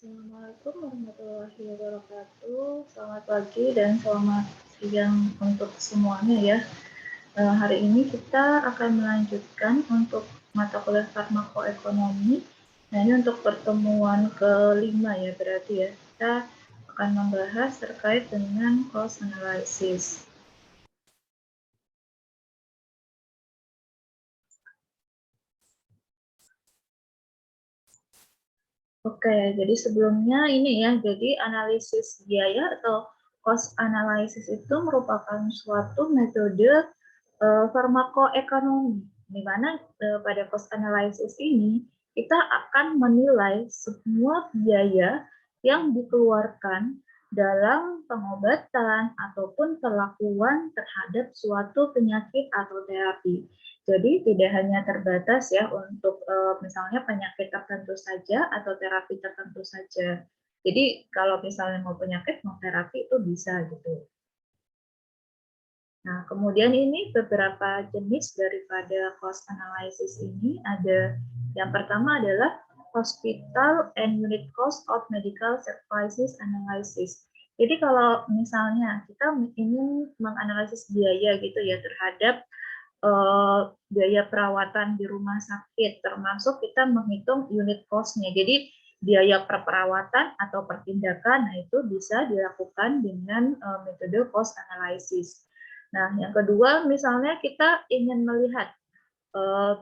Assalamualaikum warahmatullahi wabarakatuh. Selamat pagi dan selamat siang untuk semuanya ya. Hari ini kita akan melanjutkan untuk mata kuliah farmakoekonomi. Nah, ini untuk pertemuan kelima ya berarti ya. Kita akan membahas terkait dengan cost analysis. Oke, jadi sebelumnya ini ya, jadi analisis biaya atau cost analysis itu merupakan suatu metode farmakoekonomi, di mana pada cost analysis ini kita akan menilai semua biaya yang dikeluarkan dalam pengobatan ataupun perlakuan terhadap suatu penyakit atau terapi. Jadi tidak hanya terbatas ya untuk misalnya penyakit tertentu saja atau terapi tertentu saja. Jadi kalau misalnya mau penyakit, mau terapi itu bisa gitu. Nah, kemudian ini beberapa jenis daripada cost analysis ini ada yang pertama adalah hospital and unit cost of medical services analysis. Jadi kalau misalnya kita ingin menganalisis biaya gitu ya terhadap biaya perawatan di rumah sakit, termasuk kita menghitung unit cost-nya. Jadi biaya per perawatan atau pertindakan, nah itu bisa dilakukan dengan metode cost analysis. Nah, yang kedua, misalnya kita ingin melihat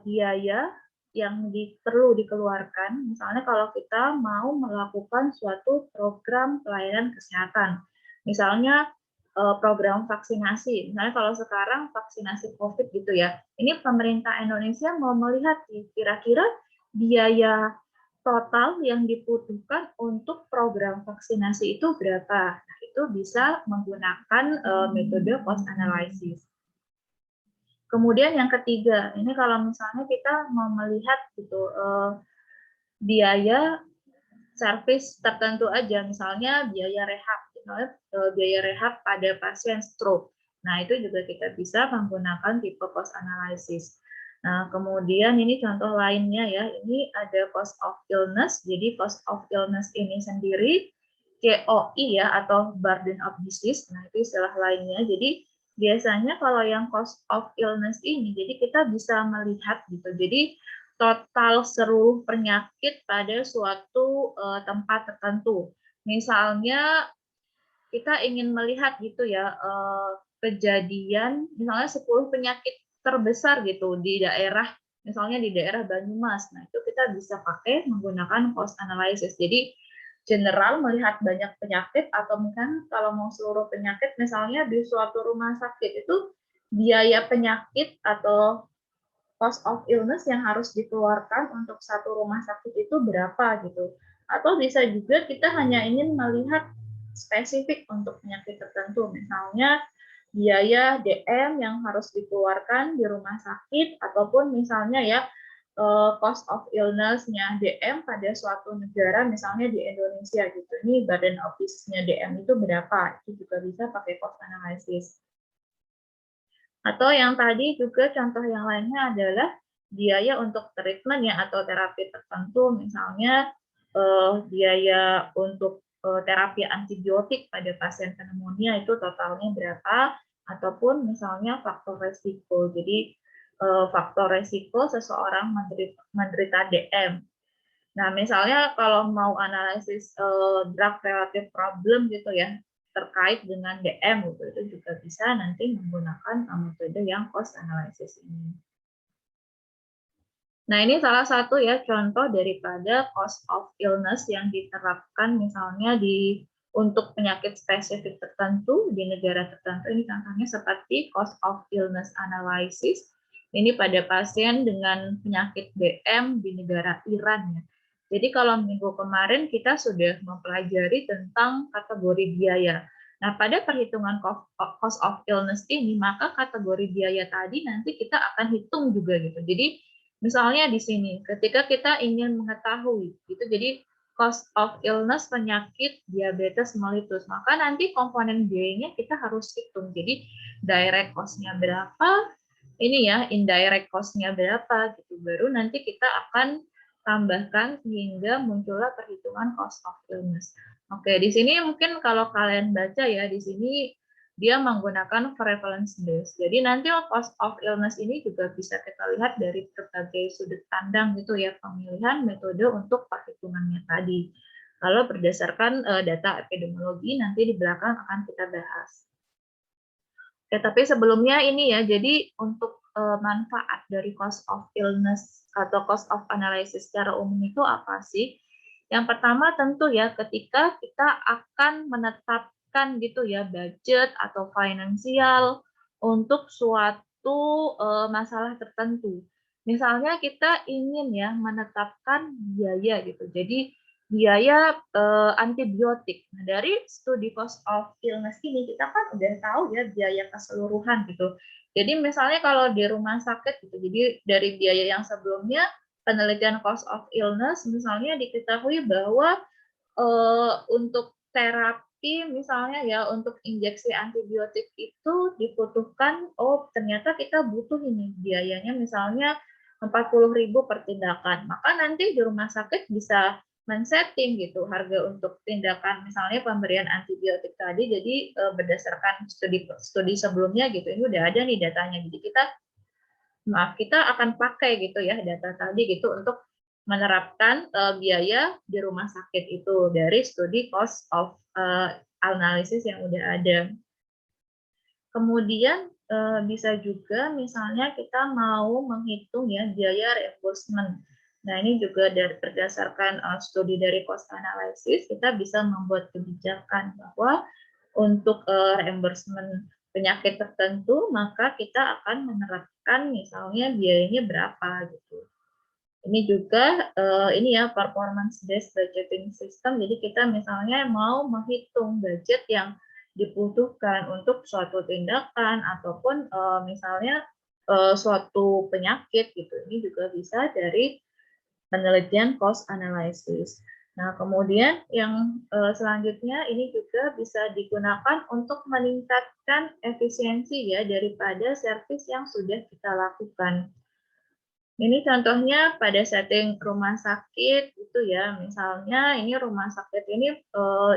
biaya yang perlu dikeluarkan, misalnya kalau kita mau melakukan suatu program pelayanan kesehatan, misalnya program vaksinasi, misalnya kalau sekarang vaksinasi COVID gitu ya, ini pemerintah Indonesia mau melihat kira-kira biaya total yang dibutuhkan untuk program vaksinasi itu berapa. Nah, itu bisa menggunakan metode cost analysis. Kemudian yang ketiga, ini kalau misalnya kita mau melihat gitu biaya servis tertentu aja, misalnya biaya rehab, misalnya biaya rehab pada pasien stroke. Nah, itu juga kita bisa menggunakan tipe cost analysis. Nah, kemudian ini contoh lainnya ya, ini ada cost of illness. Jadi cost of illness ini sendiri KOI ya atau burden of disease. Nah, itu istilah lainnya. Jadi biasanya kalau yang cost of illness ini, jadi kita bisa melihat gitu. Jadi total seluruh penyakit pada suatu tempat tertentu. Misalnya kita ingin melihat gitu ya kejadian misalnya 10 penyakit terbesar gitu di daerah misalnya di daerah Banyumas. Nah, itu kita bisa pakai menggunakan cost analysis. Jadi general melihat banyak penyakit atau mungkin kalau mau seluruh penyakit misalnya di suatu rumah sakit itu biaya penyakit atau cost of illness yang harus dikeluarkan untuk satu rumah sakit itu berapa gitu. Atau bisa juga kita hanya ingin melihat spesifik untuk penyakit tertentu. Misalnya biaya DM yang harus dikeluarkan di rumah sakit ataupun misalnya ya cost of illness-nya DM pada suatu negara misalnya di Indonesia gitu. Ini burden of disease-nya DM itu berapa? Itu juga bisa pakai cost analysis. Atau yang tadi juga contoh yang lainnya adalah biaya untuk treatment ya atau terapi tertentu, misalnya biaya untuk terapi antibiotik pada pasien pneumonia itu totalnya berapa, ataupun misalnya faktor resiko. Jadi faktor resiko seseorang menderita DM. Nah, misalnya kalau mau analisis drug relative problem gitu ya, terkait dengan DM gitu, itu juga bisa nanti menggunakan metode yang cost analysis ini. Nah, ini salah satu ya contoh daripada cost of illness yang diterapkan misalnya untuk penyakit spesifik tertentu di negara tertentu. Ini contohnya seperti cost of illness analysis. Ini pada pasien dengan penyakit DM di negara Iran ya. Jadi kalau minggu kemarin kita sudah mempelajari tentang kategori biaya. Nah, pada perhitungan cost of illness ini, maka kategori biaya tadi nanti kita akan hitung juga gitu. Jadi misalnya di sini, ketika kita ingin mengetahui, gitu, jadi cost of illness penyakit diabetes mellitus, maka nanti komponen biayanya kita harus hitung. Jadi direct cost-nya berapa, ini ya indirect cost-nya berapa, gitu. Baru nanti kita akan tambahkan sehingga muncullah perhitungan cost of illness. Oke, di sini mungkin kalau kalian baca ya, di sini dia menggunakan prevalence base. Jadi nanti cost of illness ini juga bisa kita lihat dari berbagai sudut pandang gitu ya, pemilihan metode untuk perhitungannya tadi. Kalau berdasarkan data epidemiologi nanti di belakang akan kita bahas. Oke, tapi sebelumnya ini ya, jadi untuk manfaat dari cost of illness atau cost of analysis secara umum itu apa sih? Yang pertama tentu ya, ketika kita akan menetapkan gitu ya budget atau finansial untuk suatu masalah tertentu. Misalnya kita ingin ya menetapkan biaya gitu. Jadi biaya antibiotik. Nah, dari studi cost of illness ini kita kan udah tahu ya biaya keseluruhan gitu. Jadi misalnya kalau di rumah sakit gitu, jadi dari biaya yang sebelumnya penelitian cost of illness misalnya diketahui bahwa untuk terapi misalnya ya untuk injeksi antibiotik itu dibutuhkan, oh ternyata kita butuh ini biayanya misalnya 40.000 per tindakan. Maka nanti di rumah sakit bisa men-setting gitu harga untuk tindakan misalnya pemberian antibiotik tadi. Jadi berdasarkan studi sebelumnya gitu, ini udah ada nih datanya. Jadi kita akan pakai gitu ya data tadi gitu untuk menerapkan biaya di rumah sakit itu dari studi cost of analysis yang udah ada. Kemudian bisa juga misalnya kita mau menghitung ya biaya reimbursement. Nah, ini juga berdasarkan studi dari cost analysis, kita bisa membuat kebijakan bahwa untuk reimbursement penyakit tertentu, maka kita akan menerapkan misalnya biayanya berapa gitu. Ini juga ini ya performance based budgeting system. Jadi kita misalnya mau menghitung budget yang dibutuhkan untuk suatu tindakan ataupun misalnya suatu penyakit gitu. Ini juga bisa dari penelitian cost analysis. Nah, kemudian yang selanjutnya ini juga bisa digunakan untuk meningkatkan efisiensi ya daripada servis yang sudah kita lakukan. Ini contohnya pada setting rumah sakit itu ya, misalnya ini rumah sakit ini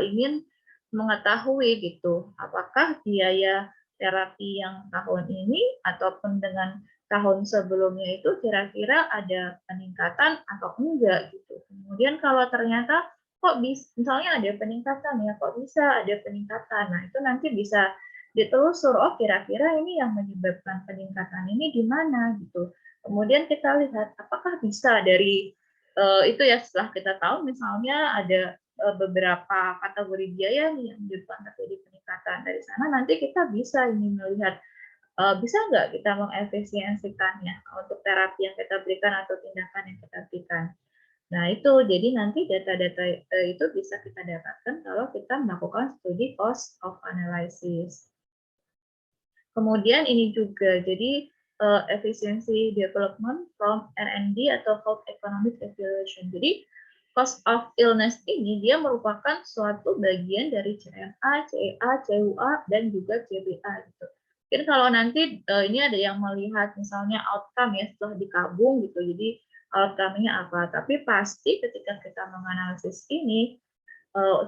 ingin mengetahui gitu, apakah biaya terapi yang tahun ini ataupun dengan tahun sebelumnya itu kira-kira ada peningkatan atau enggak gitu. Kemudian kalau ternyata kok bisa, misalnya ada peningkatan ya, kok bisa ada peningkatan. Nah, itu nanti bisa ditelusur, oh kira-kira ini yang menyebabkan peningkatan ini di mana gitu. Kemudian kita lihat apakah bisa dari itu ya setelah kita tahu misalnya ada beberapa kategori biaya nih yang menyebabkan terjadi peningkatan dari sana nanti kita bisa ini melihat bisa nggak kita mengefisiensikannya untuk terapi yang kita berikan atau tindakan yang kita berikan. Nah itu jadi nanti data-data itu bisa kita dapatkan kalau kita melakukan studi cost of analysis. Kemudian ini juga jadi efficiency development from R&D atau health economic evaluation. Jadi cost of illness ini dia merupakan suatu bagian dari CMA, CEA, CUA dan juga CBA gitu. Mungkin kalau nanti ini ada yang melihat misalnya outcome ya setelah dikabung gitu. Jadi outcome-nya apa? Tapi pasti ketika kita menganalisis ini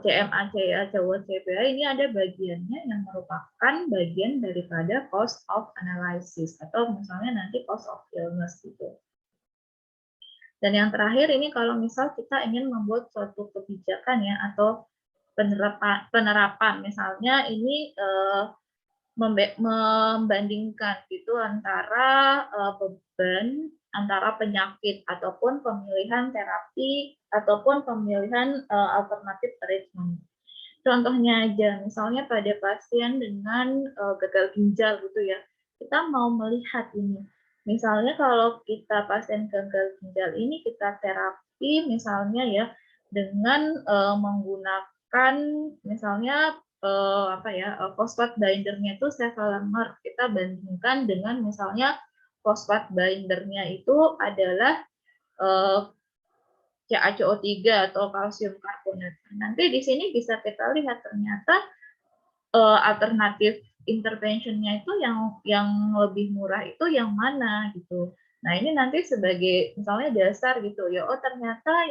CMA, CA, CUA, CPA ini ada bagiannya yang merupakan bagian daripada cost of analysis atau misalnya nanti cost of illness gitu. Dan yang terakhir ini kalau misal kita ingin membuat suatu kebijakan ya atau penerapan misalnya ini membandingkan gitu antara beban antara penyakit ataupun pemilihan terapi ataupun pemilihan alternatif treatment. Contohnya aja, misalnya pada pasien dengan gagal ginjal gitu ya, kita mau melihat ini. Misalnya kalau kita pasien gagal ginjal ini kita terapi misalnya ya dengan menggunakan misalnya fosfat bindernya itu sevelamer. Kita bandingkan dengan misalnya fosfat bindernya itu adalah CaCO3 atau kalsium karbonat. Nanti di sini bisa kita lihat ternyata alternatif interventionnya itu yang lebih murah itu yang mana gitu. Nah, ini nanti sebagai misalnya dasar gitu ya. Oh, ternyata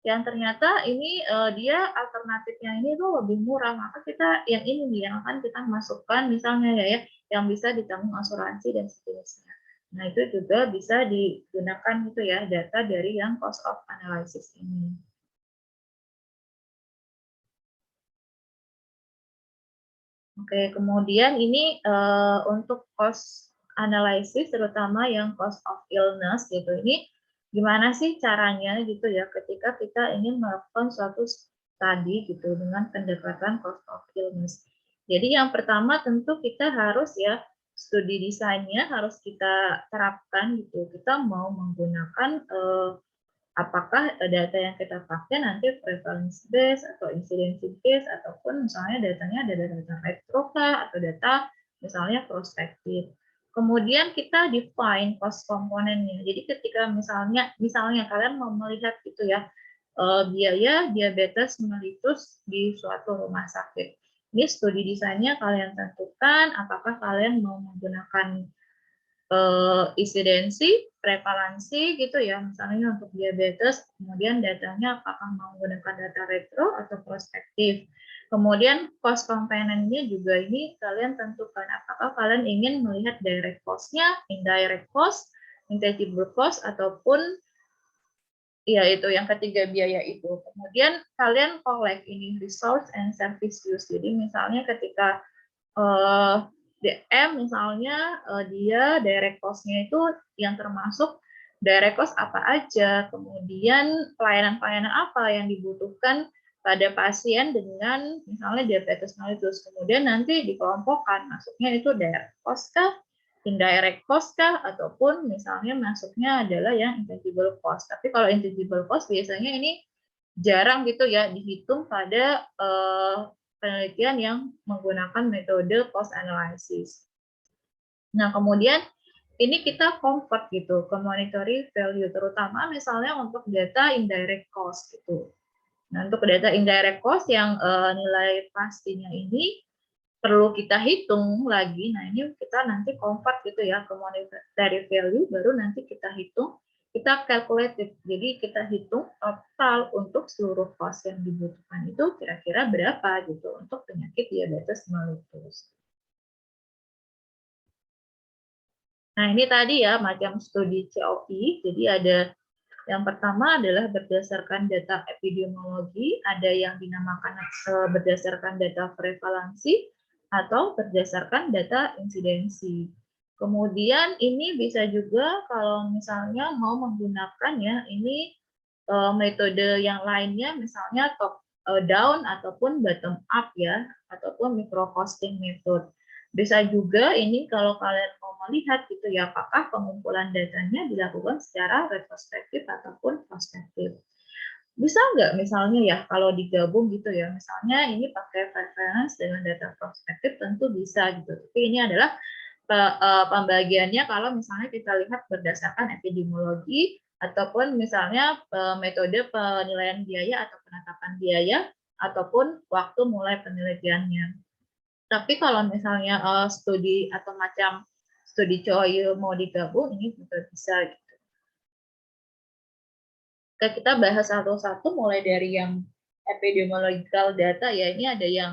ternyata ini dia alternatifnya ini tuh lebih murah, maka kita yang ini nih yang akan kita masukkan misalnya ya yang bisa ditanggung asuransi dan seterusnya. Nah, itu juga bisa digunakan gitu ya data dari yang cost of analysis ini. Oke, kemudian ini untuk cost analysis terutama yang cost of illness gitu. Ini gimana sih caranya gitu ya ketika kita ingin melakukan suatu studi gitu dengan pendekatan cost of illness. Jadi yang pertama tentu kita harus ya studi desainnya harus kita terapkan gitu. Kita mau menggunakan apakah data yang kita pakai nanti prevalence base atau incidency base ataupun misalnya datanya ada data retro atau data misalnya prospektif. Kemudian kita define cost komponennya. Jadi ketika misalnya kalian mau melihat gitu ya biaya diabetes mellitus di suatu rumah sakit. Ini studi desainnya kalian tentukan apakah kalian mau menggunakan insidensi, prevalensi gitu ya, misalnya untuk diabetes, kemudian datanya apakah menggunakan data retro atau prospektif. Kemudian cost komponennya juga ini kalian tentukan apakah kalian ingin melihat direct cost-nya, indirect cost, intangible cost, ataupun ya itu yang ketiga biaya itu. Kemudian kalian collect ini resource and service use. Jadi misalnya ketika DM misalnya dia direct cost-nya itu yang termasuk direct cost apa aja, kemudian pelayanan-pelayanan apa yang dibutuhkan pada pasien dengan misalnya diabetes mellitus. Kemudian nanti dikelompokkan, masuknya itu direct cost kah, indirect cost kah, ataupun misalnya masuknya adalah yang intangible cost. Tapi kalau intangible cost biasanya ini jarang gitu ya dihitung pada penelitian yang menggunakan metode cost analysis. Nah, kemudian ini kita convert gitu ke monetary value, terutama misalnya untuk data indirect cost gitu. Nah, untuk data indirect cost yang nilai pastinya ini perlu kita hitung lagi. Nah, ini kita nanti convert gitu ya ke monetary value, baru nanti kita hitung, kita calculate. Jadi kita hitung total untuk seluruh cost yang dibutuhkan itu kira-kira berapa gitu untuk penyakit diabetes mellitus. Nah, ini tadi ya macam studi COI. Jadi ada yang pertama adalah berdasarkan data epidemiologi, ada yang dinamakan berdasarkan data prevalensi, atau berdasarkan data insidensi. Kemudian ini bisa juga kalau misalnya mau menggunakan ya ini metode yang lainnya misalnya top down ataupun bottom up ya, ataupun micro costing method. Bisa juga ini kalau kalian mau melihat gitu ya apakah pengumpulan datanya dilakukan secara retrospektif ataupun prospektif. Bisa nggak misalnya ya kalau digabung gitu ya, misalnya ini pakai reference dengan data prospektif tentu bisa gitu. Tapi ini adalah pembagiannya kalau misalnya kita lihat berdasarkan epidemiologi ataupun misalnya metode penilaian biaya atau penetapan biaya ataupun waktu mulai penelitiannya. Tapi kalau misalnya studi atau macam studi COI mau digabung, ini juga bisa. Gitu. Kita bahas satu-satu mulai dari yang epidemiological data ya, ini ada yang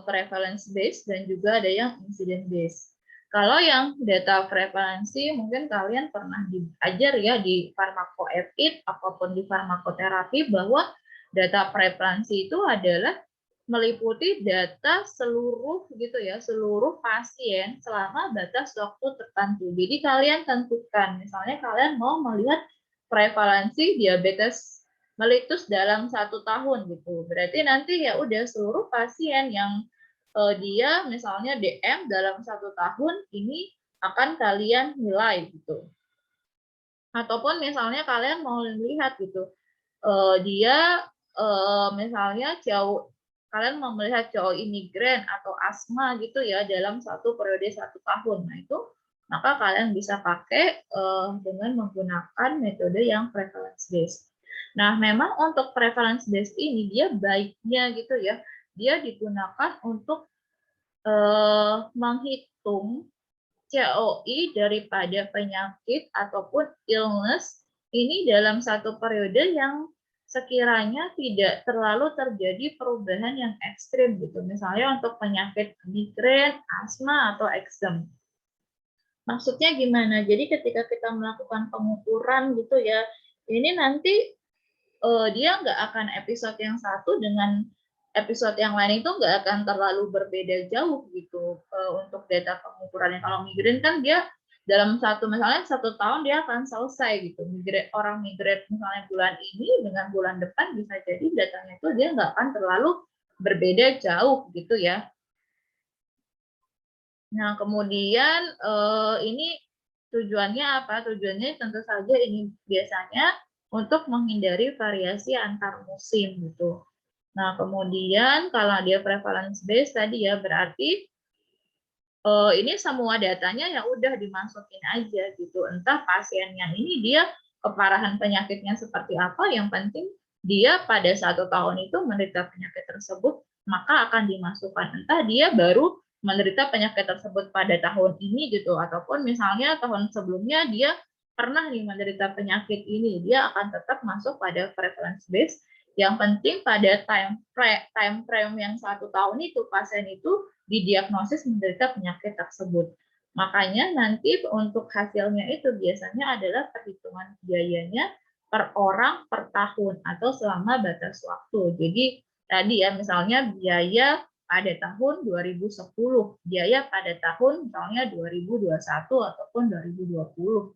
prevalence based dan juga ada yang incident based. Kalau yang data prevalensi mungkin kalian pernah diajar ya di farmakoepid apapun di farmakoterapi bahwa data prevalensi itu adalah meliputi data seluruh gitu ya, seluruh pasien selama batas waktu tertentu. Jadi kalian tentukan, misalnya kalian mau melihat prevalensi diabetes mellitus dalam 1 tahun gitu. Berarti nanti ya udah seluruh pasien yang dia misalnya DM dalam 1 tahun ini akan kalian nilai gitu. Ataupun misalnya kalian mau melihat gitu, dia misalnya kalian mau melihat cowok imigran atau asma gitu ya dalam satu periode 1 tahun. Nah itu maka kalian bisa pakai dengan menggunakan metode yang prevalence based. Nah memang untuk prevalence based ini dia baiknya gitu ya, dia digunakan untuk menghitung COI daripada penyakit ataupun illness ini dalam satu periode yang sekiranya tidak terlalu terjadi perubahan yang ekstrim gitu. Misalnya untuk penyakit migrain, asma, atau eksem. Maksudnya gimana? Jadi ketika kita melakukan pengukuran gitu ya, ini nanti dia nggak akan episode yang satu dengan episode yang lain itu nggak akan terlalu berbeda jauh gitu untuk data pengukurannya. Kalau migrain kan dia dalam misalnya 1 tahun dia akan selesai gitu. Orang migrain misalnya bulan ini dengan bulan depan bisa jadi datanya itu dia nggak akan terlalu berbeda jauh gitu ya. Nah kemudian ini tujuannya apa? Tujuannya tentu saja ini biasanya untuk menghindari variasi antar musim gitu. Nah, kemudian kalau dia prevalence base tadi ya berarti ini semua datanya ya udah dimasukin aja gitu. Entah pasiennya ini dia keparahan penyakitnya seperti apa, yang penting dia pada 1 tahun itu menderita penyakit tersebut, maka akan dimasukkan. Entah dia baru menderita penyakit tersebut pada tahun ini gitu, ataupun misalnya tahun sebelumnya dia pernah nih menderita penyakit ini, dia akan tetap masuk pada prevalence base. Yang penting pada time frame yang 1 tahun itu pasien itu didiagnosis menderita penyakit tersebut. Makanya nanti untuk hasilnya itu biasanya adalah perhitungan biayanya per orang per tahun atau selama batas waktu. Jadi tadi ya misalnya biaya pada tahun 2010, biaya pada tahun misalnya 2021 ataupun 2020.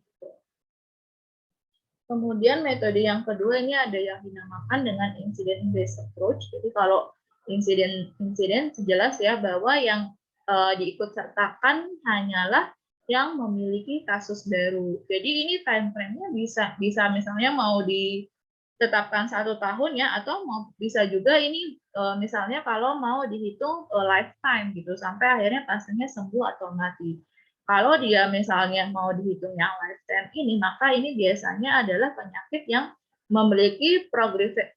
Kemudian metode yang kedua ini ada yang dinamakan dengan incident based approach. Jadi kalau insiden jelas ya bahwa yang diikut sertakan hanyalah yang memiliki kasus baru. Jadi ini time frame-nya bisa misalnya mau ditetapkan 1 tahun ya, atau bisa juga ini misalnya kalau mau dihitung lifetime gitu sampai akhirnya pasiennya sembuh atau mati. Kalau dia misalnya mau dihitung yang lifetime ini, maka ini biasanya adalah penyakit yang memiliki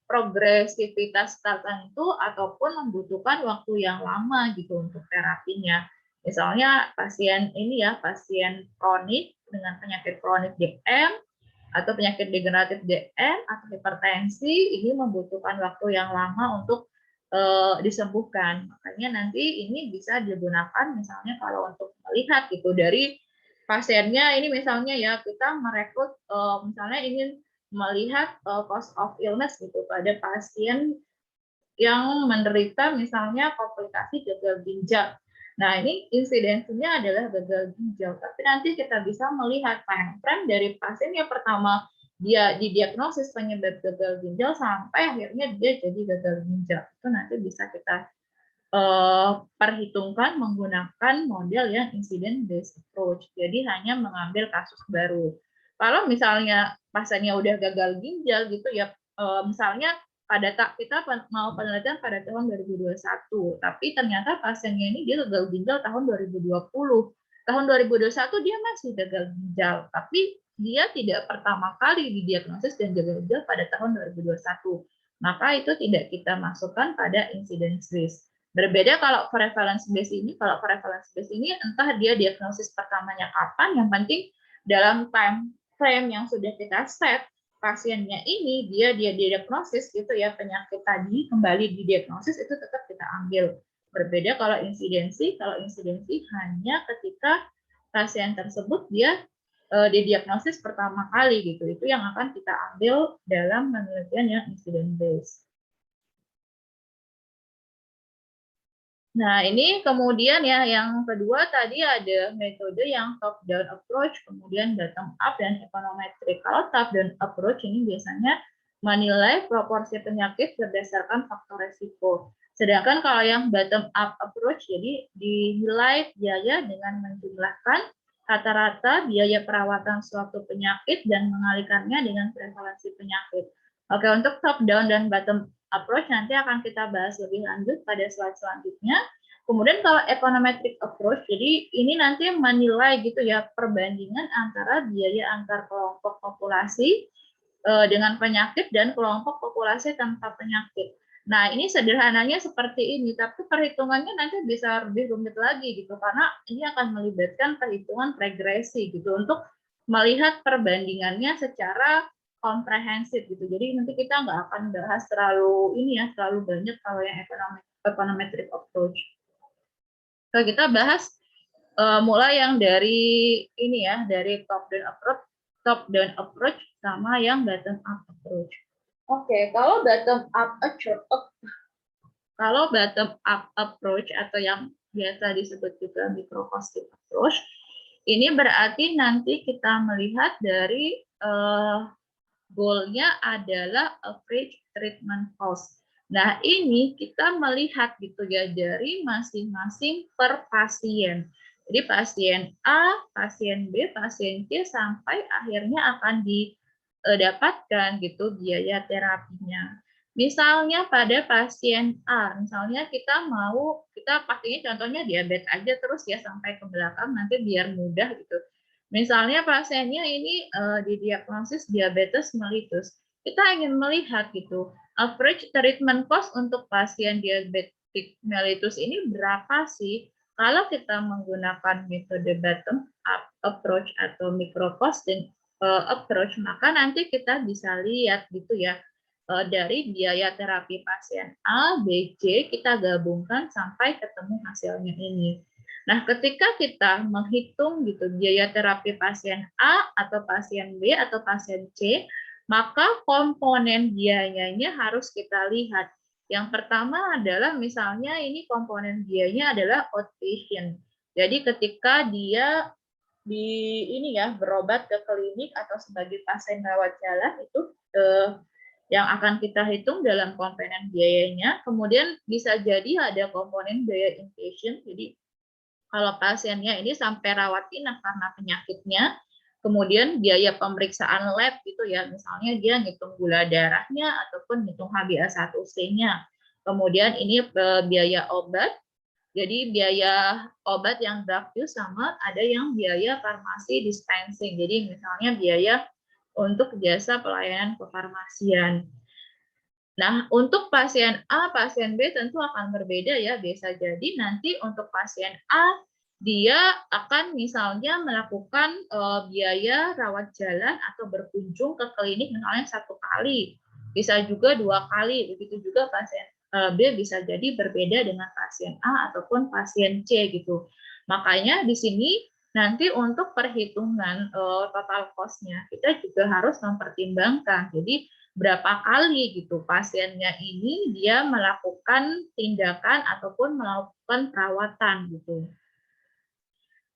progresivitas tertentu ataupun membutuhkan waktu yang lama gitu untuk terapinya. Misalnya pasien ini ya, pasien kronik dengan penyakit kronik DM atau penyakit degeneratif DM atau hipertensi, ini membutuhkan waktu yang lama untuk disembuhkan. Makanya nanti ini bisa digunakan misalnya kalau untuk melihat gitu dari pasiennya ini misalnya ya kita merekrut misalnya ingin melihat cause of illness gitu pada pasien yang menderita misalnya komplikasi gagal ginjal. Nah, ini insidensinya adalah gagal ginjal, tapi nanti kita bisa melihat time frame dari pasien yang pertama dia didiagnosis penyebab gagal ginjal sampai akhirnya dia jadi gagal ginjal. Itu nanti bisa kita perhitungkan menggunakan model yang incident based approach. Jadi hanya mengambil kasus baru. Kalau misalnya pasiennya udah gagal ginjal gitu ya, misalnya kita mau penelitian pada tahun 2021, tapi ternyata pasiennya ini dia gagal ginjal tahun 2020. Tahun 2021 dia masih gagal ginjal, tapi dia tidak pertama kali didiagnosis dan gagal ginjal pada tahun 2021. Maka itu tidak kita masukkan pada incidence risk. Berbeda kalau prevalence base ini, entah dia diagnosis pertamanya kapan, yang penting dalam time frame yang sudah kita set, pasiennya ini dia diagnosis gitu ya penyakit tadi kembali didiagnosis itu tetap kita ambil. Berbeda kalau insidensi hanya ketika pasien tersebut dia didiagnosis pertama kali gitu. Itu yang akan kita ambil dalam penelitian yang incident based. Nah, ini kemudian ya, yang kedua tadi ada metode yang top-down approach, kemudian bottom-up, dan econometric. Kalau top-down approach ini biasanya menilai proporsi penyakit berdasarkan faktor resiko. Sedangkan kalau yang bottom-up approach, jadi dinilai biaya dengan menjumlahkan rata-rata biaya perawatan suatu penyakit dan mengalihkannya dengan prevalensi penyakit. Oke, untuk top-down dan bottom approach nanti akan kita bahas lebih lanjut pada slide selanjutnya. Kemudian kalau econometric approach, jadi ini nanti menilai gitu ya perbandingan antara biaya antar kelompok populasi dengan penyakit dan kelompok populasi tanpa penyakit. Nah, ini sederhananya seperti ini, tapi perhitungannya nanti bisa lebih rumit lagi gitu, karena ini akan melibatkan perhitungan regresi gitu untuk melihat perbandingannya secara komprehensif gitu. Jadi nanti kita nggak akan bahas terlalu ini ya, terlalu banyak kalau yang econometric approach. So, kita bahas mulai yang dari ini ya, dari top down approach sama yang bottom up approach. Oke, kalau bottom up approach atau yang biasa disebut juga microcostic approach, ini berarti nanti kita melihat dari goalnya adalah average treatment cost. Nah, ini kita melihat gitu ya dari masing-masing per pasien. Jadi pasien A, pasien B, pasien C sampai akhirnya akan didapatkan gitu biaya terapinya. Misalnya pada pasien A, misalnya kita pastinya contohnya diabetes aja terus ya sampai ke belakang nanti biar mudah gitu. Misalnya pasiennya ini didiagnosis diabetes mellitus, kita ingin melihat gitu average treatment cost untuk pasien diabetes mellitus ini berapa sih? Kalau kita menggunakan metode bottom up approach atau micro costing approach, maka nanti kita bisa lihat gitu ya dari biaya terapi pasien A, B, C kita gabungkan sampai ketemu hasilnya ini. Nah, ketika kita menghitung gitu biaya terapi pasien A atau pasien B atau pasien C, maka komponen biayanya harus kita lihat. Yang pertama adalah misalnya ini komponen biayanya adalah outpatient. Jadi ketika dia berobat ke klinik atau sebagai pasien rawat jalan itu yang akan kita hitung dalam komponen biayanya. Kemudian bisa jadi ada komponen biaya inpatient. Jadi kalau pasiennya ini sampai rawat inap karena penyakitnya, kemudian biaya pemeriksaan lab gitu ya, misalnya dia ngitung gula darahnya ataupun ngitung HbA1c-nya. Kemudian ini biaya obat, jadi biaya obat yang drug use sama ada yang biaya farmasi dispensing. Jadi misalnya biaya untuk jasa pelayanan kefarmasian. Nah, untuk pasien A, pasien B tentu akan berbeda ya. Bisa jadi nanti untuk pasien A, dia akan misalnya melakukan biaya rawat jalan atau berkunjung ke klinik misalnya 1 kali. Bisa juga 2 kali. Begitu juga pasien B bisa jadi berbeda dengan pasien A ataupun pasien C gitu. Makanya di sini nanti untuk perhitungan total cost-nya, kita juga harus mempertimbangkan. Jadi, berapa kali gitu pasiennya ini dia melakukan tindakan ataupun melakukan perawatan gitu.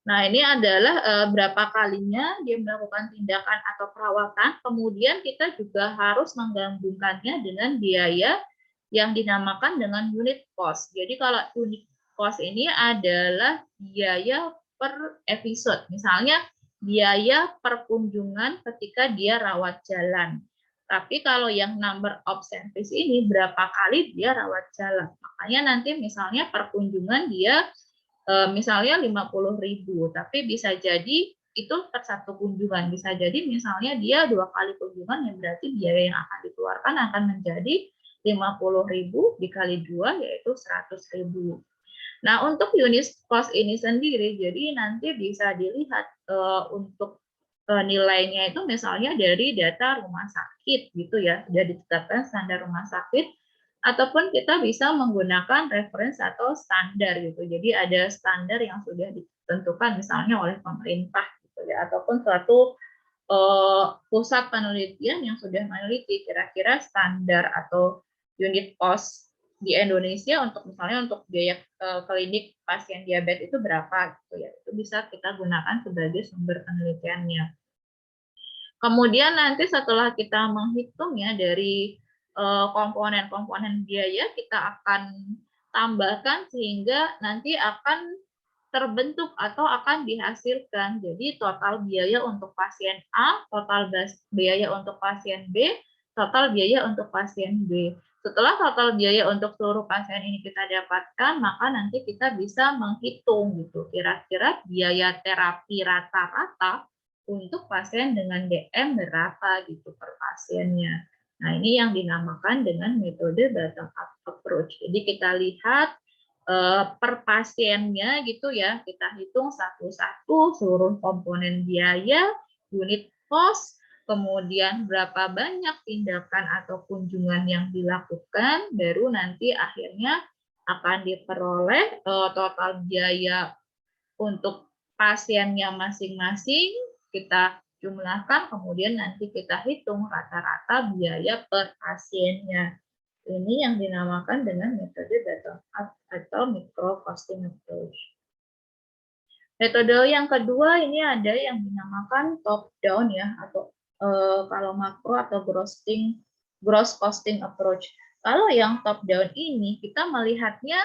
Nah, ini adalah berapa kalinya dia melakukan tindakan atau perawatan, kemudian kita juga harus menggabungkannya dengan biaya yang dinamakan dengan unit cost. Jadi kalau unit cost ini adalah biaya per episode. Misalnya biaya per kunjungan ketika dia rawat jalan. Tapi kalau yang number of service ini berapa kali dia rawat jalan. Makanya nanti misalnya per kunjungan dia misalnya 50.000, tapi bisa jadi itu per satu kunjungan. Bisa jadi misalnya dia 2 kali kunjungan, yang berarti biaya yang akan dikeluarkan akan menjadi 50.000 dikali 2 yaitu 100.000. Nah, untuk unit cost ini sendiri, jadi nanti bisa dilihat untuk nilainya itu misalnya dari data rumah sakit gitu ya, sudah ditetapkan standar rumah sakit, ataupun kita bisa menggunakan reference atau standar gitu. Jadi ada standar yang sudah ditentukan misalnya oleh pemerintah gitu ya, ataupun suatu pusat penelitian yang sudah meneliti kira-kira standar atau unit cost di Indonesia untuk misalnya untuk biaya klinik pasien diabetes itu berapa gitu ya. Itu bisa kita gunakan sebagai sumber penelitiannya. Kemudian nanti setelah kita menghitung ya dari komponen-komponen biaya, kita akan tambahkan sehingga nanti akan terbentuk atau akan dihasilkan. Jadi total biaya untuk pasien A, total biaya untuk pasien B, total biaya untuk pasien B. Setelah total biaya untuk seluruh pasien ini kita dapatkan, maka nanti kita bisa menghitung gitu kira-kira biaya terapi rata-rata untuk pasien dengan DM berapa gitu per pasiennya. Nah, ini yang dinamakan dengan metode bottom up approach. Jadi kita lihat per pasiennya gitu ya, kita hitung satu-satu seluruh komponen biaya, unit cost, kemudian berapa banyak tindakan atau kunjungan yang dilakukan, baru nanti akhirnya akan diperoleh total biaya untuk pasiennya masing-masing, kita jumlahkan, kemudian nanti kita hitung rata-rata biaya per pasiennya. Ini yang dinamakan dengan metode bottom up atau micro costing approach. Metode yang kedua ini ada yang dinamakan top down ya, atau kalau makro atau gross costing approach. Kalau yang top down ini kita melihatnya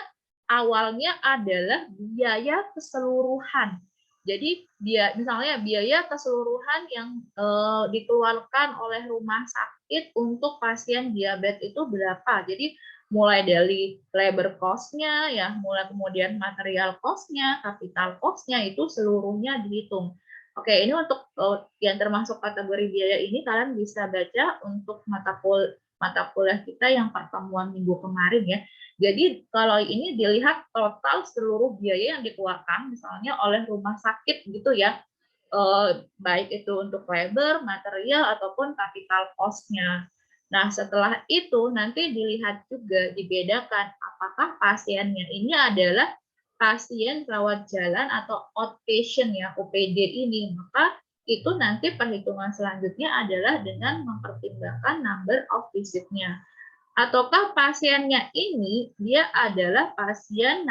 awalnya adalah biaya keseluruhan. Jadi misalnya biaya keseluruhan yang dikeluarkan oleh rumah sakit untuk pasien diabetes itu berapa. Jadi mulai dari labor cost-nya, ya, mulai kemudian material cost-nya, capital cost-nya, itu seluruhnya dihitung. Oke, ini untuk yang termasuk kategori biaya ini kalian bisa baca untuk mata kuliah kita yang pertemuan minggu kemarin ya. Jadi kalau ini dilihat total seluruh biaya yang dikeluarkan misalnya oleh rumah sakit gitu ya, baik itu untuk labor, material, ataupun capital cost-nya. Nah, setelah itu nanti dilihat juga, dibedakan apakah pasiennya ini adalah pasien rawat jalan atau outpatient ya, OPD ini. Maka itu nanti perhitungan selanjutnya adalah dengan mempertimbangkan number of visit-nya. Ataukah pasiennya ini dia adalah pasien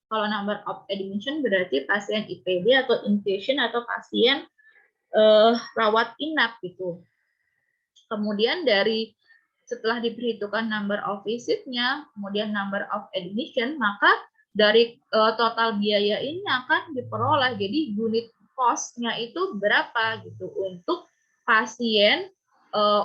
kalau number of admission berarti pasien IPD atau inpatient atau pasien rawat inap gitu. Kemudian setelah diperhitungkan number of visit-nya, kemudian number of admission, maka dari total biaya ini akan diperoleh. Jadi unit cost-nya itu berapa gitu untuk pasien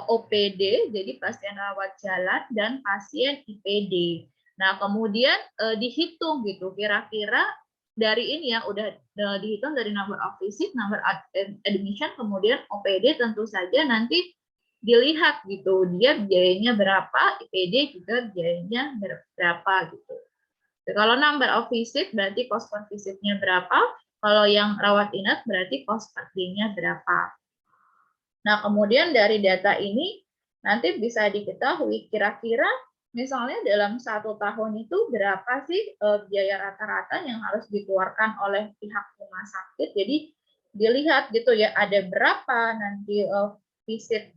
OPD, jadi pasien rawat jalan dan pasien IPD. Nah, kemudian dihitung gitu kira-kira dari ini ya udah dihitung dari number of visit, number of admission, kemudian OPD tentu saja nanti dilihat gitu dia biayanya berapa, IPD juga biayanya berapa gitu. Kalau number of visit berarti cost per visitnya berapa, kalau yang rawat inap berarti cost per day-nya berapa. Nah, kemudian dari data ini nanti bisa diketahui kira-kira misalnya dalam 1 tahun itu berapa sih biaya rata-rata yang harus dikeluarkan oleh pihak rumah sakit. Jadi dilihat gitu ya, ada berapa nanti visit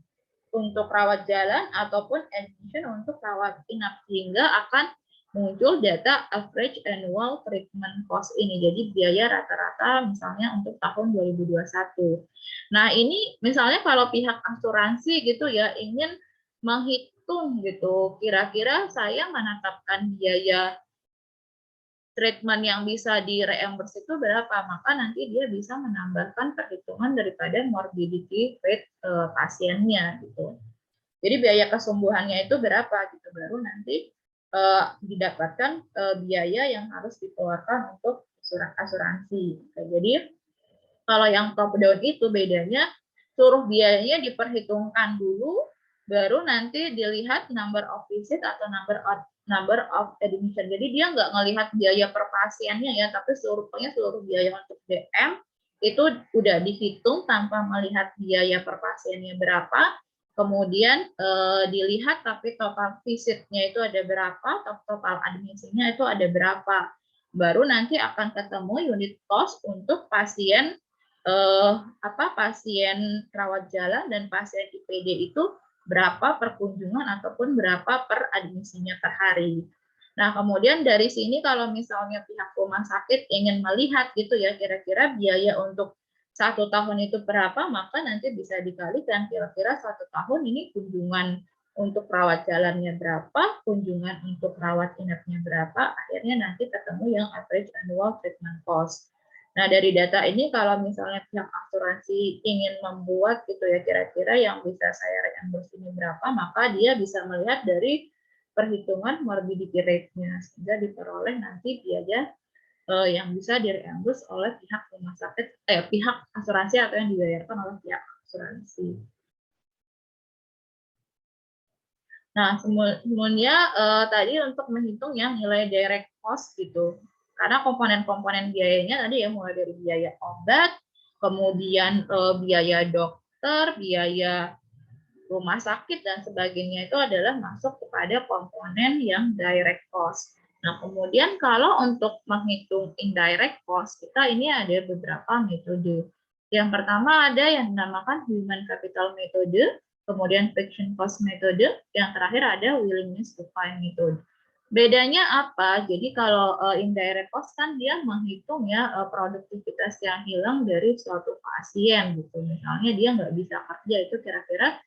untuk rawat jalan ataupun admission untuk rawat inap, sehingga akan muncul data average annual treatment cost ini. Jadi biaya rata-rata misalnya untuk tahun 2021. Nah, ini misalnya kalau pihak asuransi gitu ya ingin menghitung gitu, kira-kira saya menetapkan biaya treatment yang bisa di-reimburse itu berapa, maka nanti dia bisa menambahkan perhitungan daripada morbidity rate pasiennya gitu. Jadi biaya kesembuhannya itu berapa gitu, baru nanti didapatkan biaya yang harus dikeluarkan untuk asuransi. Jadi kalau yang top down itu bedanya seluruh biayanya diperhitungkan dulu, baru nanti dilihat number of visit atau number of admission. Jadi dia nggak ngelihat biaya per pasiennya ya, tapi seluruh biaya untuk DM itu udah dihitung tanpa melihat biaya per pasiennya berapa. Kemudian dilihat tapi total visitnya itu ada berapa, total admisinya itu ada berapa. Baru nanti akan ketemu unit cost untuk pasien pasien rawat jalan dan pasien IPD itu berapa per kunjungan ataupun berapa per admisinya per hari. Nah, kemudian dari sini kalau misalnya pihak rumah sakit ingin melihat gitu ya kira-kira biaya untuk 1 tahun itu berapa, maka nanti bisa dikalikan kira-kira 1 tahun ini kunjungan untuk rawat jalannya berapa, kunjungan untuk rawat inapnya berapa, akhirnya nanti ketemu yang average annual treatment cost. Nah, dari data ini kalau misalnya pihak asuransi ingin membuat gitu ya kira-kira yang bisa saya reimburse ini berapa, maka dia bisa melihat dari perhitungan morbidity rate-nya sehingga diperoleh nanti biaya yang bisa direimburse oleh pihak rumah sakit, pihak asuransi atau yang dibayarkan oleh pihak asuransi. Nah, semuanya tadi untuk menghitung yang nilai direct cost gitu. Karena komponen-komponen biayanya tadi ya mulai dari biaya obat, kemudian biaya dokter, biaya rumah sakit dan sebagainya itu adalah masuk kepada komponen yang direct cost. Nah, kemudian kalau untuk menghitung indirect cost, kita ini ada beberapa metode. Yang pertama ada yang dinamakan human capital metode, kemudian friction cost metode, yang terakhir ada willingness to pay method. Bedanya apa? Jadi kalau indirect cost kan dia menghitung ya produktivitas yang hilang dari suatu pasien gitu. Misalnya dia nggak bisa kerja, itu kira-kira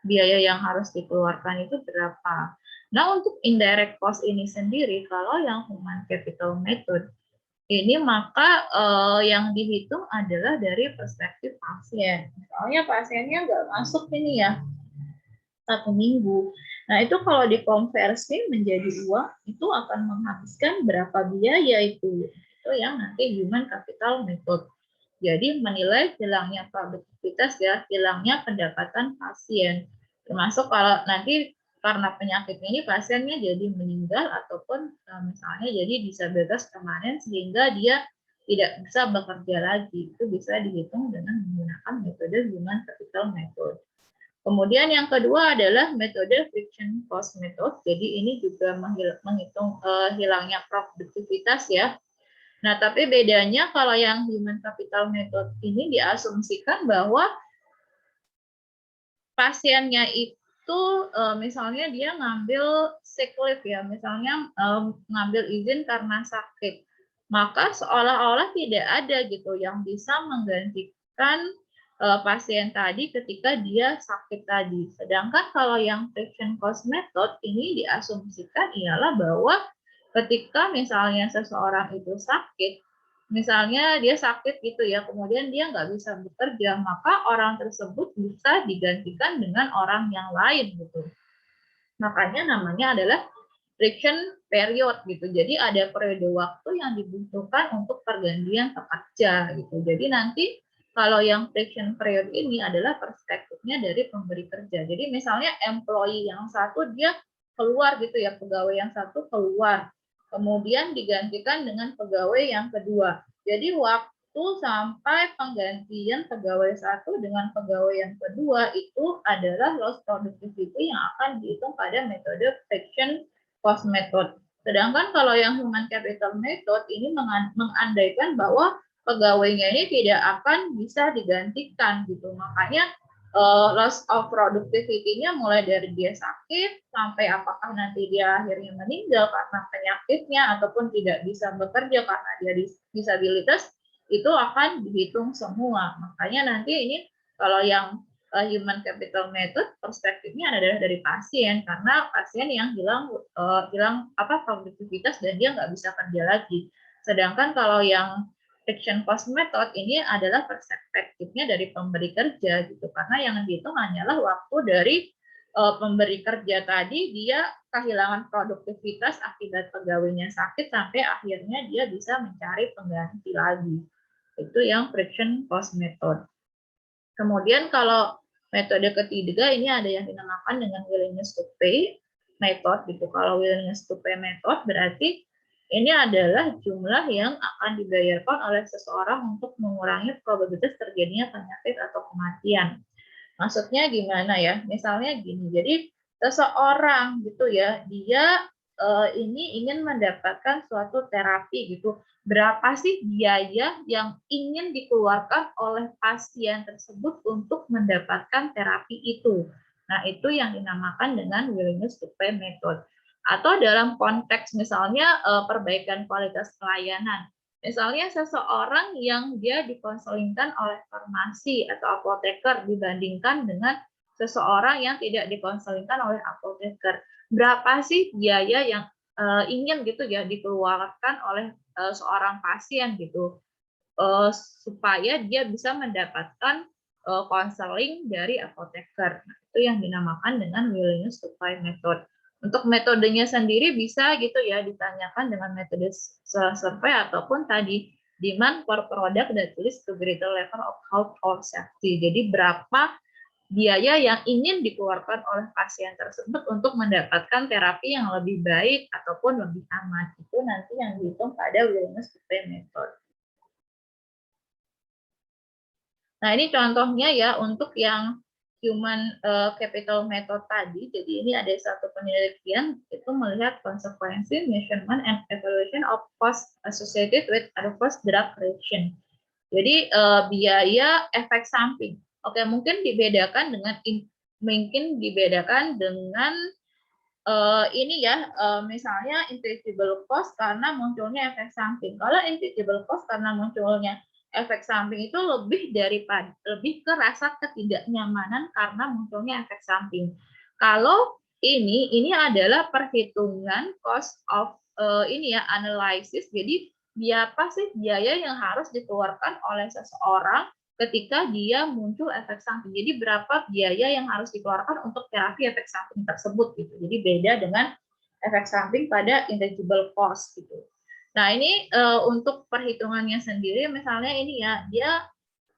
biaya yang harus dikeluarkan itu berapa. Nah, untuk indirect cost ini sendiri, kalau yang human capital method, ini maka yang dihitung adalah dari perspektif pasien. Misalnya pasiennya nggak masuk ini ya, 1 minggu. Nah, itu kalau dikonversi menjadi uang, itu akan menghabiskan berapa biaya itu. Itu yang nanti human capital method. Jadi menilai hilangnya produktivitas ya, hilangnya pendapatan pasien. Termasuk kalau nanti karena penyakit ini pasiennya jadi meninggal ataupun misalnya jadi disabilitas permanen sehingga dia tidak bisa bekerja lagi. Itu bisa dihitung dengan menggunakan metode human capital method. Kemudian yang kedua adalah metode friction cost method. Jadi ini juga menghitung hilangnya produktivitas ya. Nah, tapi bedanya kalau yang human capital method ini diasumsikan bahwa pasiennya itu misalnya dia ngambil sick leave ya, misalnya ngambil izin karena sakit. Maka seolah-olah tidak ada gitu yang bisa menggantikan pasien tadi ketika dia sakit tadi. Sedangkan kalau yang friction cost method ini diasumsikan ialah bahwa ketika misalnya seseorang itu sakit, misalnya dia sakit gitu ya, kemudian dia nggak bisa bekerja, maka orang tersebut bisa digantikan dengan orang yang lain gitu. Makanya namanya adalah friction period gitu. Jadi ada periode waktu yang dibutuhkan untuk pergantian pekerja gitu. Jadi nanti kalau yang friction period ini adalah perspektifnya dari pemberi kerja. Jadi misalnya employee yang satu dia keluar gitu ya, pegawai yang satu keluar. Kemudian digantikan dengan pegawai yang kedua. Jadi waktu sampai penggantian pegawai satu dengan pegawai yang kedua itu adalah loss productivity yang akan dihitung pada metode friction cost method. Sedangkan kalau yang human capital method ini mengandaikan bahwa pegawainya ini tidak akan bisa digantikan gitu. Makanya loss of productivity-nya mulai dari dia sakit sampai apakah nanti dia akhirnya meninggal karena penyakitnya ataupun tidak bisa bekerja karena dia disabilitas, itu akan dihitung semua. Makanya nanti ini kalau yang human capital method perspektifnya adalah dari pasien karena pasien yang hilang produktivitas dan dia nggak bisa kerja lagi. Sedangkan kalau yang friction cost method ini adalah perspektifnya dari pemberi kerja gitu karena yang dihitung hanyalah waktu dari pemberi kerja tadi dia kehilangan produktivitas akibat pegawainya sakit sampai akhirnya dia bisa mencari pengganti lagi. Itu yang friction cost method. Kemudian kalau metode ketiga ini ada yang dinamakan dengan willingness to pay method gitu. Kalau willingness to pay method berarti ini adalah jumlah yang akan dibayarkan oleh seseorang untuk mengurangi probabilitas terjadinya penyakit atau kematian. Maksudnya gimana ya? Misalnya gini, jadi seseorang gitu ya, dia ini ingin mendapatkan suatu terapi gitu. Berapa sih biaya yang ingin dikeluarkan oleh pasien tersebut untuk mendapatkan terapi itu? Nah, itu yang dinamakan dengan willingness to pay method. Atau dalam konteks misalnya perbaikan kualitas pelayanan. Misalnya seseorang yang dia dikonselingkan oleh farmasi atau apoteker dibandingkan dengan seseorang yang tidak dikonselingkan oleh apoteker. Berapa sih biaya yang ingin gitu ya dikeluarkan oleh seorang pasien gitu supaya dia bisa mendapatkan konseling dari apoteker. Nah, itu yang dinamakan dengan willingness to pay method. Untuk metodenya sendiri bisa gitu ya ditanyakan dengan metode survei ataupun tadi demand per product that leads to greater level of health or safety. Jadi berapa biaya yang ingin dikeluarkan oleh pasien tersebut untuk mendapatkan terapi yang lebih baik ataupun lebih aman. Itu nanti yang dihitung pada willingness to pay method. Nah, ini contohnya ya untuk yang human capital method tadi. Jadi ini ada satu penelitian itu melihat konsekuensi, measurement, and evaluation of cost associated with adverse drug reaction. Jadi biaya efek samping. Oke, mungkin dibedakan dengan ini ya, misalnya intangible cost karena munculnya efek samping. Kalau intangible cost karena munculnya efek samping itu lebih ke rasa ketidaknyamanan karena munculnya efek samping. Kalau ini adalah perhitungan cost of ini ya analysis. Jadi apa sih biaya yang harus dikeluarkan oleh seseorang ketika dia muncul efek samping. Jadi berapa biaya yang harus dikeluarkan untuk terapi efek samping tersebut gitu. Jadi beda dengan efek samping pada intangible cost gitu. Nah, ini untuk perhitungannya sendiri misalnya ini ya, dia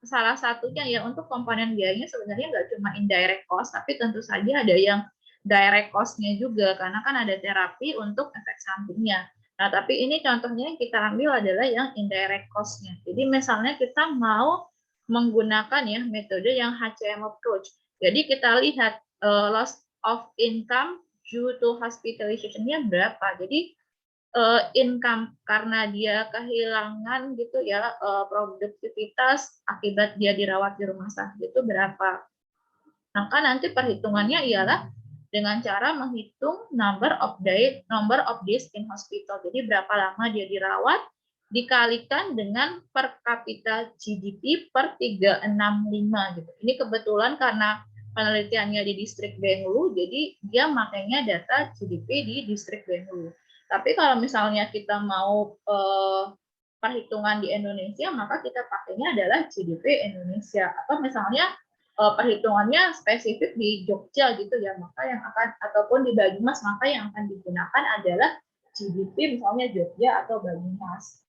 salah satunya ya untuk komponen biayanya sebenarnya nggak cuma indirect cost, tapi tentu saja ada yang direct cost-nya juga karena kan ada terapi untuk efek sampingnya. Nah, tapi ini contohnya yang kita ambil adalah yang indirect cost-nya. Jadi misalnya kita mau menggunakan ya metode yang HCM approach. Jadi kita lihat loss of income due to hospitalization-nya berapa. Jadi income karena dia kehilangan gitu ya produktivitas akibat dia dirawat di rumah sakit itu berapa. Maka nanti perhitungannya ialah dengan cara menghitung number of days in hospital. Jadi berapa lama dia dirawat dikalikan dengan per kapita GDP per 365 gitu. Ini kebetulan karena penelitiannya di distrik Bengkulu, jadi dia makanya data GDP di distrik Bengkulu. Tapi kalau misalnya kita mau perhitungan di Indonesia, maka kita pakainya adalah GDP Indonesia. Atau misalnya perhitungannya spesifik di Jogja gitu ya, maka yang akan ataupun di Banyumas, maka yang akan digunakan adalah GDP misalnya Jogja atau Banyumas.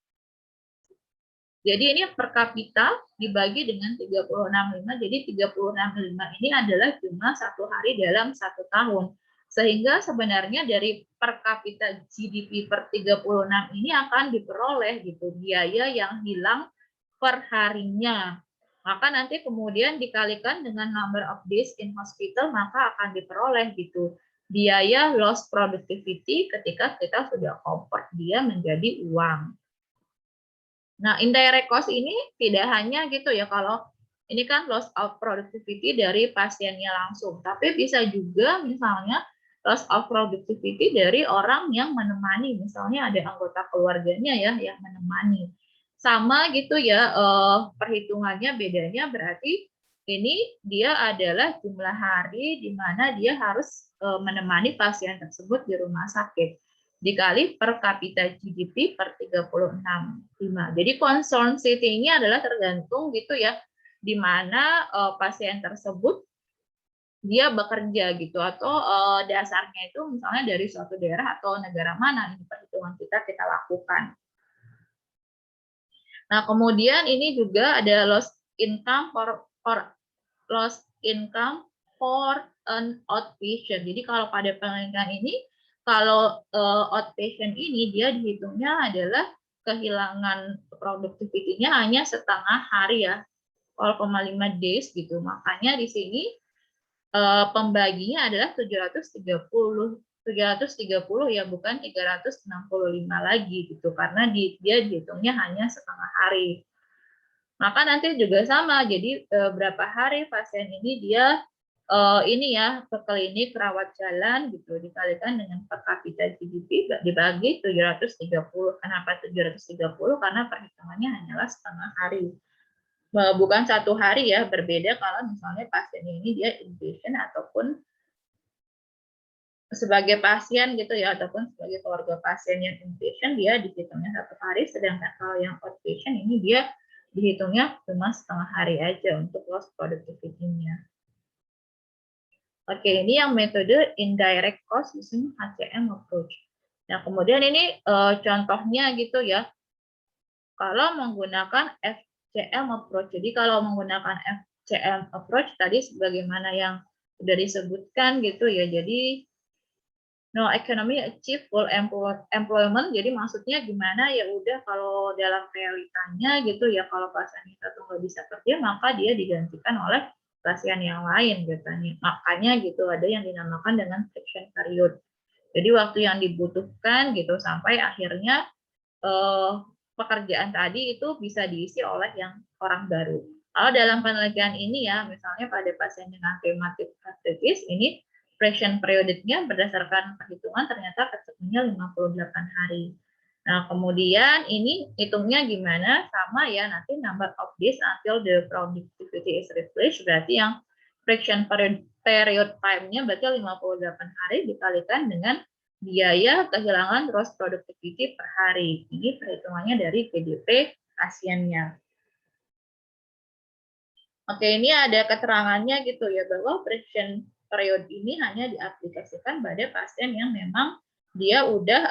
Jadi ini per kapita dibagi dengan 365, jadi 365 ini adalah jumlah satu hari dalam satu tahun. Sehingga sebenarnya dari per kapita GDP per 36 ini akan diperoleh gitu biaya yang hilang per harinya. Maka nanti kemudian dikalikan dengan number of days in hospital, maka akan diperoleh gitu biaya loss productivity ketika kita sudah convert dia menjadi uang. Nah, indirect cost ini tidak hanya gitu ya, kalau ini kan loss of productivity dari pasiennya langsung, tapi bisa juga misalnya loss of productivity dari orang yang menemani, misalnya ada anggota keluarganya ya yang menemani. Sama gitu ya, perhitungannya bedanya berarti ini dia adalah jumlah hari di mana dia harus menemani pasien tersebut di rumah sakit dikali per kapita GDP per 36,5. Jadi concern city-nya adalah tergantung gitu ya, di mana pasien tersebut dia bekerja gitu, atau dasarnya itu misalnya dari suatu daerah atau negara mana, ini perhitungan kita lakukan. Nah, kemudian ini juga ada loss income for an outpatient. Jadi kalau pada penelitian ini, kalau outpatient ini dia dihitungnya adalah kehilangan produktivitinya hanya setengah hari ya, 0,5 days gitu. Makanya di sini pembaginya adalah 730 ya, bukan 365 lagi gitu, karena dia dihitungnya hanya setengah hari. Maka nanti juga sama, jadi berapa hari pasien ini dia ini ya ke klinik rawat jalan gitu dikalikan dengan per kapita GDP dibagi 730. Kenapa 730? Karena perhitungannya hanyalah setengah hari. Bukan satu hari ya, berbeda kalau misalnya pasien ini dia inpatient ataupun sebagai pasien gitu ya, ataupun sebagai keluarga pasien yang inpatient dia dihitungnya satu hari, sedangkan kalau yang outpatient ini dia dihitungnya cuma setengah hari aja untuk loss productivity-nya. Oke, ini yang metode indirect cost using HCM approach. Nah, kemudian ini contohnya gitu ya. Kalau menggunakan FCM approach, jadi kalau menggunakan CM approach tadi sebagaimana yang sudah disebutkan gitu ya. Jadi no economy achieve full employment. Jadi maksudnya gimana ya udah kalau dalam realitanya gitu ya, kalau pasien itu nggak bisa kerja maka dia digantikan oleh pasien yang lain gitu. Makanya gitu ada yang dinamakan dengan friction period. Jadi waktu yang dibutuhkan gitu sampai akhirnya pekerjaan tadi itu bisa diisi oleh yang orang baru. Kalau dalam penelitian ini ya, misalnya pada pasien dengan rheumatic arthritis, ini friction periodnya berdasarkan perhitungan ternyata ketemunya 58 hari. Nah, kemudian ini hitungnya gimana? Sama ya, nanti number of days until the productivity is replaced, berarti yang friction period time-nya berarti 58 hari dikalikan dengan biaya kehilangan gross productivity per hari. Ini perhitungannya dari PDP pasiennya. Oke, ini ada keterangannya gitu ya, bahwa friction period ini hanya diaplikasikan pada pasien yang memang dia udah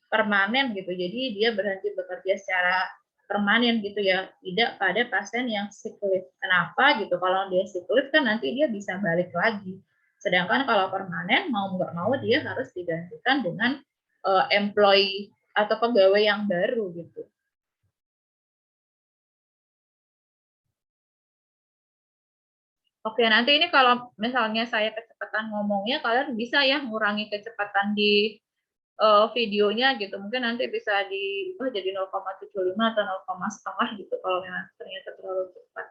permanen gitu. Jadi dia berhenti bekerja secara permanen gitu ya, tidak pada pasien yang sick leave. Kenapa gitu? Kalau dia sick leave kan nanti dia bisa balik lagi. Sedangkan kalau permanen mau nggak mau dia harus digantikan dengan employee atau pegawai yang baru gitu. Oke, nanti ini kalau misalnya saya kecepatan ngomongnya, kalian bisa ya ngurangi kecepatan di videonya gitu. Mungkin nanti bisa diubah jadi 0,75 atau 0,5 gitu kalau memang ternyata terlalu cepat.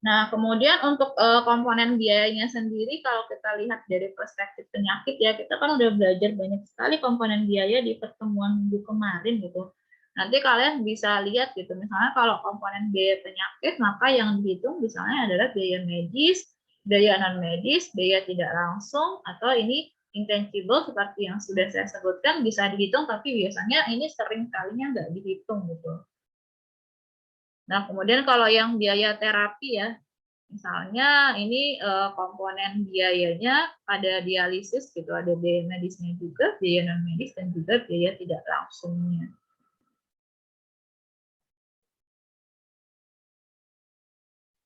Nah, kemudian untuk komponen biayanya sendiri, kalau kita lihat dari perspektif penyakit ya, kita kan udah belajar banyak sekali komponen biaya di pertemuan minggu kemarin gitu. Nanti kalian bisa lihat gitu, misalnya kalau komponen biaya penyakit, maka yang dihitung misalnya adalah biaya medis, biaya non medis, biaya tidak langsung, atau ini intangible seperti yang sudah saya sebutkan bisa dihitung, tapi biasanya ini sering kalinya nggak dihitung gitu. Nah, kemudian kalau yang biaya terapi ya, misalnya ini komponen biayanya ada dialisis gitu, ada biaya medisnya juga, biaya non medis dan juga biaya tidak langsungnya.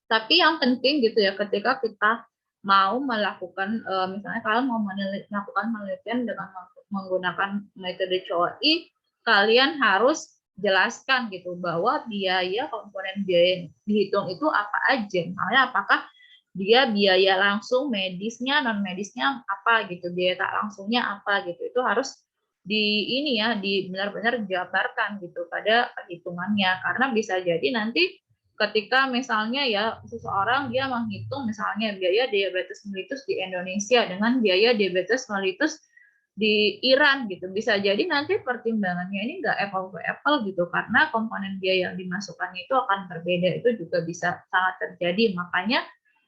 Tapi yang penting gitu ya, ketika kita mau melakukan misalnya kalian mau melakukan penelitian dengan menggunakan metode COI, kalian harus jelaskan gitu bahwa biaya komponen biaya dihitung itu apa aja. Misalnya apakah dia biaya langsung medisnya, non medisnya apa gitu, biaya tak langsungnya apa gitu. Itu harus di ini ya, di benar-benar dijabarkan gitu pada perhitungannya, karena bisa jadi nanti ketika misalnya ya seseorang dia menghitung misalnya biaya diabetes mellitus di Indonesia dengan biaya diabetes mellitus di Iran gitu, bisa jadi nanti pertimbangannya ini nggak apple to apple gitu, karena komponen biaya yang dimasukkan itu akan berbeda. Itu juga bisa sangat terjadi. Makanya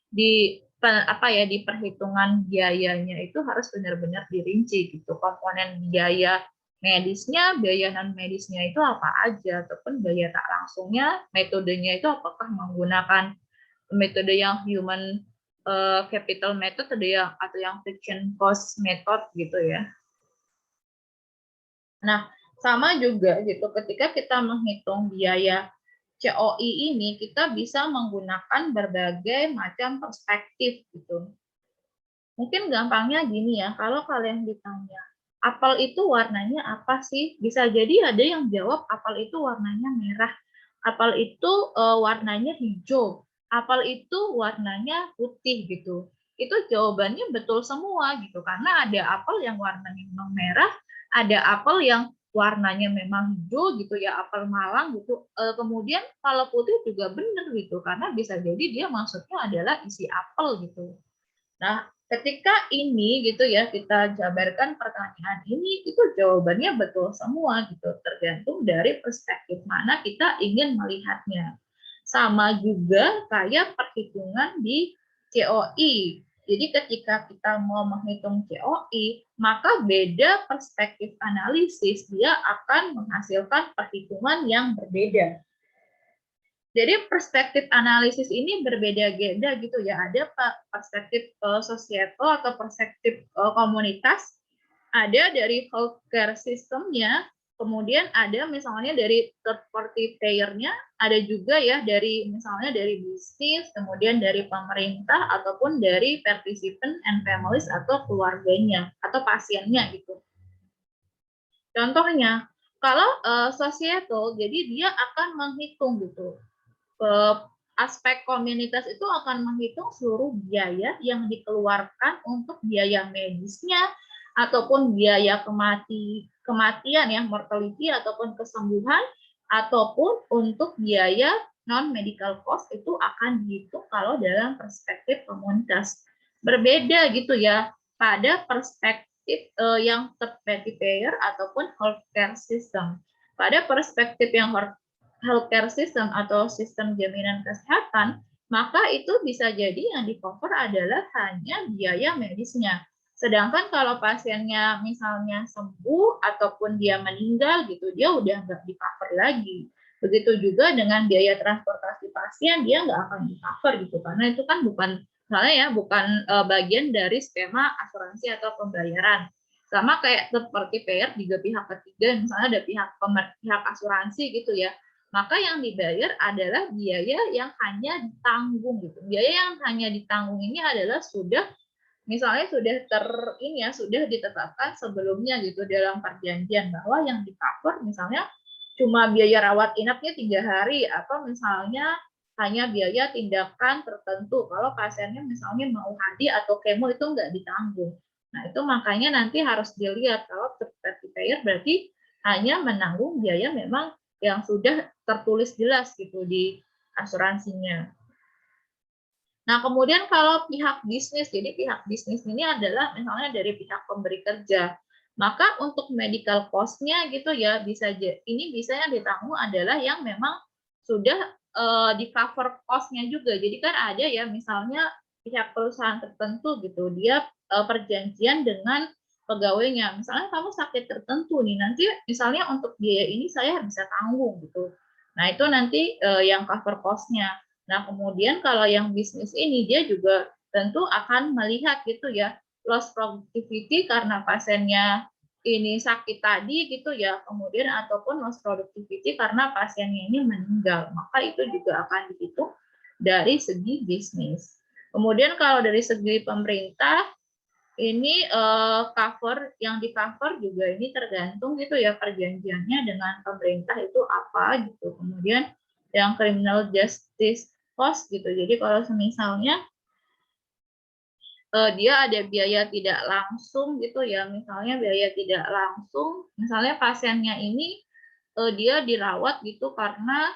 di apa ya, di perhitungan biayanya itu harus benar-benar dirinci gitu, komponen biaya medisnya, biaya non medisnya itu apa aja, ataupun biaya tak langsungnya, metodenya itu apakah menggunakan metode yang human capital method atau yang friction cost method gitu ya. Nah, sama juga gitu, ketika kita menghitung biaya COI ini, kita bisa menggunakan berbagai macam perspektif gitu. Mungkin gampangnya gini ya, kalau kalian ditanya, apel itu warnanya apa sih? Bisa jadi ada yang jawab apel itu warnanya merah, apel itu warnanya hijau, apel itu warnanya putih gitu. Itu jawabannya betul semua gitu, karena ada apel yang warnanya memang merah, ada apel yang warnanya memang hijau gitu ya, apel malang gitu. Kemudian kalau putih juga benar gitu, karena bisa jadi dia maksudnya adalah isi apel gitu. Nah, ketika ini gitu ya kita jabarkan pertanyaan ini, itu jawabannya betul semua gitu, tergantung dari perspektif mana kita ingin melihatnya. Sama juga kayak perhitungan di COI. Jadi ketika kita mau menghitung COI, maka beda perspektif analisis dia akan menghasilkan perhitungan yang berbeda. Jadi perspektif analisis ini berbeda-beda gitu ya. Ada perspektif societal atau perspektif komunitas, ada dari healthcare sistemnya, Kemudian ada misalnya dari third party payer-nya, ada juga ya dari misalnya dari bisnis, kemudian dari pemerintah ataupun dari participant and families atau keluarganya atau pasiennya gitu. Contohnya, kalau societal, jadi dia akan menghitung gitu. Aspek komunitas itu akan menghitung seluruh biaya yang dikeluarkan untuk biaya medisnya ataupun biaya kematian ya, mortality ataupun kesembuhan ataupun untuk biaya non medical cost itu akan dihitung kalau dalam perspektif komunitas. Berbeda gitu ya pada perspektif yang third party payer ataupun healthcare system. Pada perspektif yang healthcare system atau sistem jaminan kesehatan, maka itu bisa jadi yang di-cover adalah hanya biaya medisnya. Sedangkan kalau pasiennya misalnya sembuh ataupun dia meninggal gitu, dia udah nggak di-cover lagi. Begitu juga dengan biaya transportasi pasien, dia nggak akan di-cover gitu, karena itu kan bukan misalnya ya bukan bagian dari skema asuransi atau pembayaran. Sama kayak third party payer juga pihak ketiga, misalnya ada pihak asuransi gitu ya, maka yang dibayar adalah biaya yang hanya ditanggung gitu. Biaya yang hanya ditanggung ini adalah sudah misalnya sudah sudah ditetapkan sebelumnya gitu dalam perjanjian bahwa yang di-cover misalnya cuma biaya rawat inapnya 3 hari atau misalnya hanya biaya tindakan tertentu. Kalau pasiennya misalnya mau HD atau kemo itu nggak ditanggung. Nah, itu makanya nanti harus dilihat kalau third party payer berarti hanya menanggung biaya memang yang sudah tertulis jelas gitu di asuransinya. Nah, kemudian kalau pihak bisnis, jadi pihak bisnis ini adalah misalnya dari pihak pemberi kerja, maka untuk medical cost-nya gitu ya ini bisa yang ditanggung adalah yang memang sudah di cover cost-nya juga. Jadi kan ada ya misalnya pihak perusahaan tertentu gitu, dia perjanjian dengan pegawainya. Misalnya kamu sakit tertentu nih, nanti misalnya untuk biaya ini saya bisa tanggung gitu. Nah, itu nanti yang cover cost-nya. Nah, kemudian kalau yang bisnis ini dia juga tentu akan melihat gitu ya, loss productivity karena pasiennya ini sakit tadi gitu ya, kemudian ataupun loss productivity karena pasiennya ini meninggal. Maka itu juga akan dihitung dari segi bisnis. Kemudian kalau dari segi pemerintah ini cover yang di cover juga ini tergantung gitu ya perjanjiannya dengan pemerintah itu apa gitu. Kemudian yang criminal justice cost gitu. Jadi kalau misalnya dia ada biaya tidak langsung gitu ya, misalnya biaya tidak langsung, misalnya pasiennya ini dia dirawat gitu karena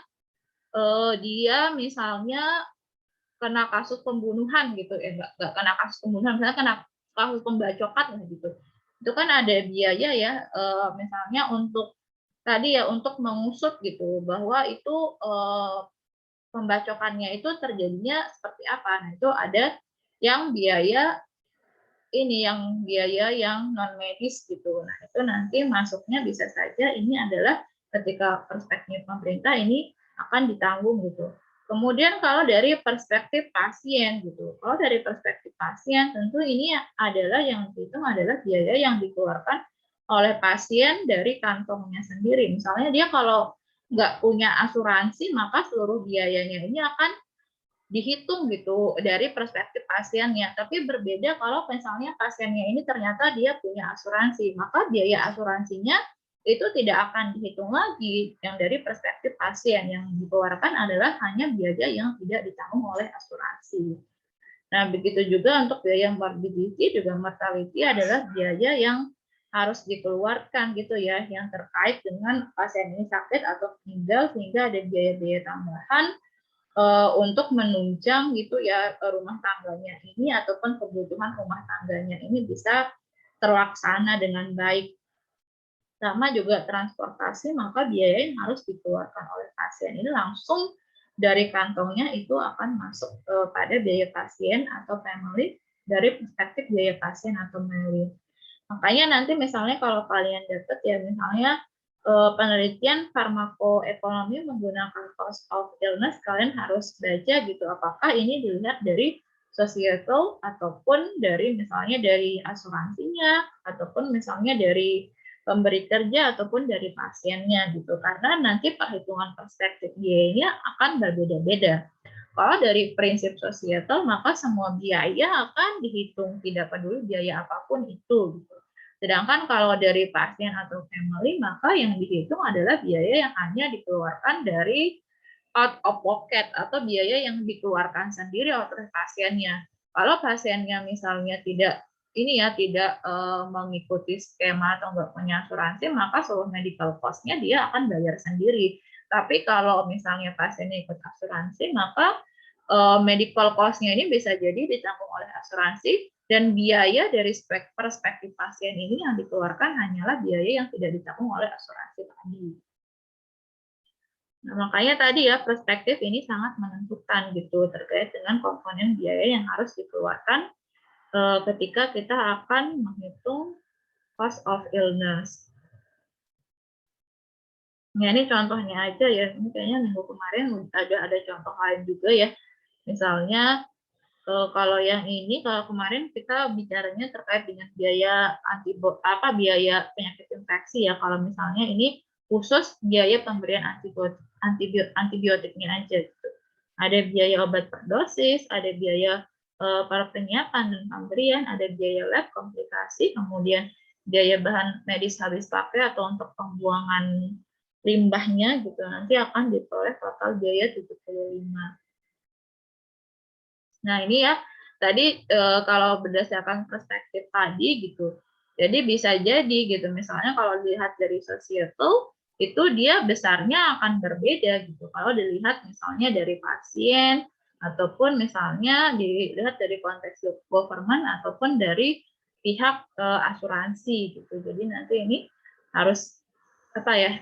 dia misalnya kena kasus pembunuhan gitu, nggak kena kasus pembunuhan, misalnya kena kasus pembacokan lah gitu. Itu kan ada biaya ya, misalnya untuk tadi ya untuk mengusut gitu bahwa itu pembacokannya itu terjadinya seperti apa. Nah, itu ada yang biaya yang biaya yang non medis gitu. Nah, itu nanti masuknya bisa saja ini adalah ketika perspektif pemerintah ini akan ditanggung gitu. Kemudian kalau dari perspektif pasien gitu. Kalau dari perspektif pasien tentu ini adalah yang dihitung adalah biaya yang dikeluarkan oleh pasien dari kantongnya sendiri. Misalnya dia kalau nggak punya asuransi, maka seluruh biayanya ini akan dihitung gitu dari perspektif pasiennya. Tapi berbeda kalau misalnya pasiennya ini ternyata dia punya asuransi, maka biaya asuransinya itu tidak akan dihitung lagi yang dari perspektif pasien. Yang dikeluarkan adalah hanya biaya yang tidak ditanggung oleh asuransi. Nah, begitu juga untuk biaya morbidity juga mortality adalah biaya yang harus dikeluarkan gitu ya, yang terkait dengan pasien ini sakit atau meninggal sehingga ada biaya-biaya tambahan untuk menunjang gitu ya rumah tangganya ini ataupun kebutuhan rumah tangganya ini bisa terlaksana dengan baik. Sama juga transportasi, maka biaya yang harus dikeluarkan oleh pasien ini langsung dari kantongnya itu akan masuk pada biaya pasien atau family dari perspektif biaya pasien atau family. Makanya nanti misalnya kalau kalian dapat ya misalnya penelitian farmakoekonomi menggunakan cost of illness, kalian harus baca gitu apakah ini dilihat dari societal ataupun dari misalnya dari asuransinya ataupun misalnya dari pemberi kerja ataupun dari pasiennya gitu. Karena nanti perhitungan perspektif biayanya akan berbeda-beda. Kalau dari prinsip societal, maka semua biaya akan dihitung, tidak peduli biaya apapun itu. Gitu. Sedangkan kalau dari pasien atau family, maka yang dihitung adalah biaya yang hanya dikeluarkan dari out of pocket atau biaya yang dikeluarkan sendiri oleh pasiennya. Kalau pasiennya misalnya tidak mengikuti skema atau nggak punya asuransi, maka seluruh medical cost-nya dia akan bayar sendiri. Tapi kalau misalnya pasiennya ikut asuransi, maka medical cost-nya ini bisa jadi ditanggung oleh asuransi, dan biaya dari perspektif pasien ini yang dikeluarkan hanyalah biaya yang tidak ditanggung oleh asuransi tadi. Nah, makanya tadi ya perspektif ini sangat menentukan gitu terkait dengan komponen biaya yang harus dikeluarkan ketika kita akan menghitung cost of illness. Ya, ini contohnya aja ya. Ini kayaknya minggu kemarin ada contoh lain juga ya. Misalnya kalau yang ini, kalau kemarin kita bicaranya terkait dengan biaya biaya penyakit infeksi ya. Kalau misalnya ini khusus biaya pemberian antibiotiknya aja gitu. Ada biaya obat per dosis, ada biaya per penyiapan dan pemberian, ada biaya lab komplikasi, kemudian biaya bahan medis habis pakai atau untuk pembuangan limbahnya gitu. Nanti akan diperoleh total biaya 75. Nah, ini ya, tadi kalau berdasarkan perspektif tadi gitu, jadi bisa jadi gitu, misalnya kalau dilihat dari societal, itu dia besarnya akan berbeda gitu. Kalau dilihat misalnya dari pasien, ataupun misalnya dilihat dari konteks government, ataupun dari pihak asuransi gitu. Jadi nanti ini harus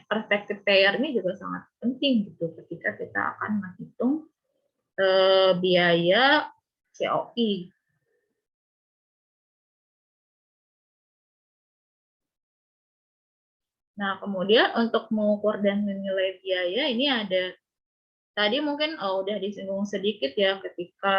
perspektif payer ini juga sangat penting gitu ketika kita akan menghitung biaya COI. Nah, kemudian untuk mengukur dan menilai biaya ini ada, tadi mungkin udah disinggung sedikit ya ketika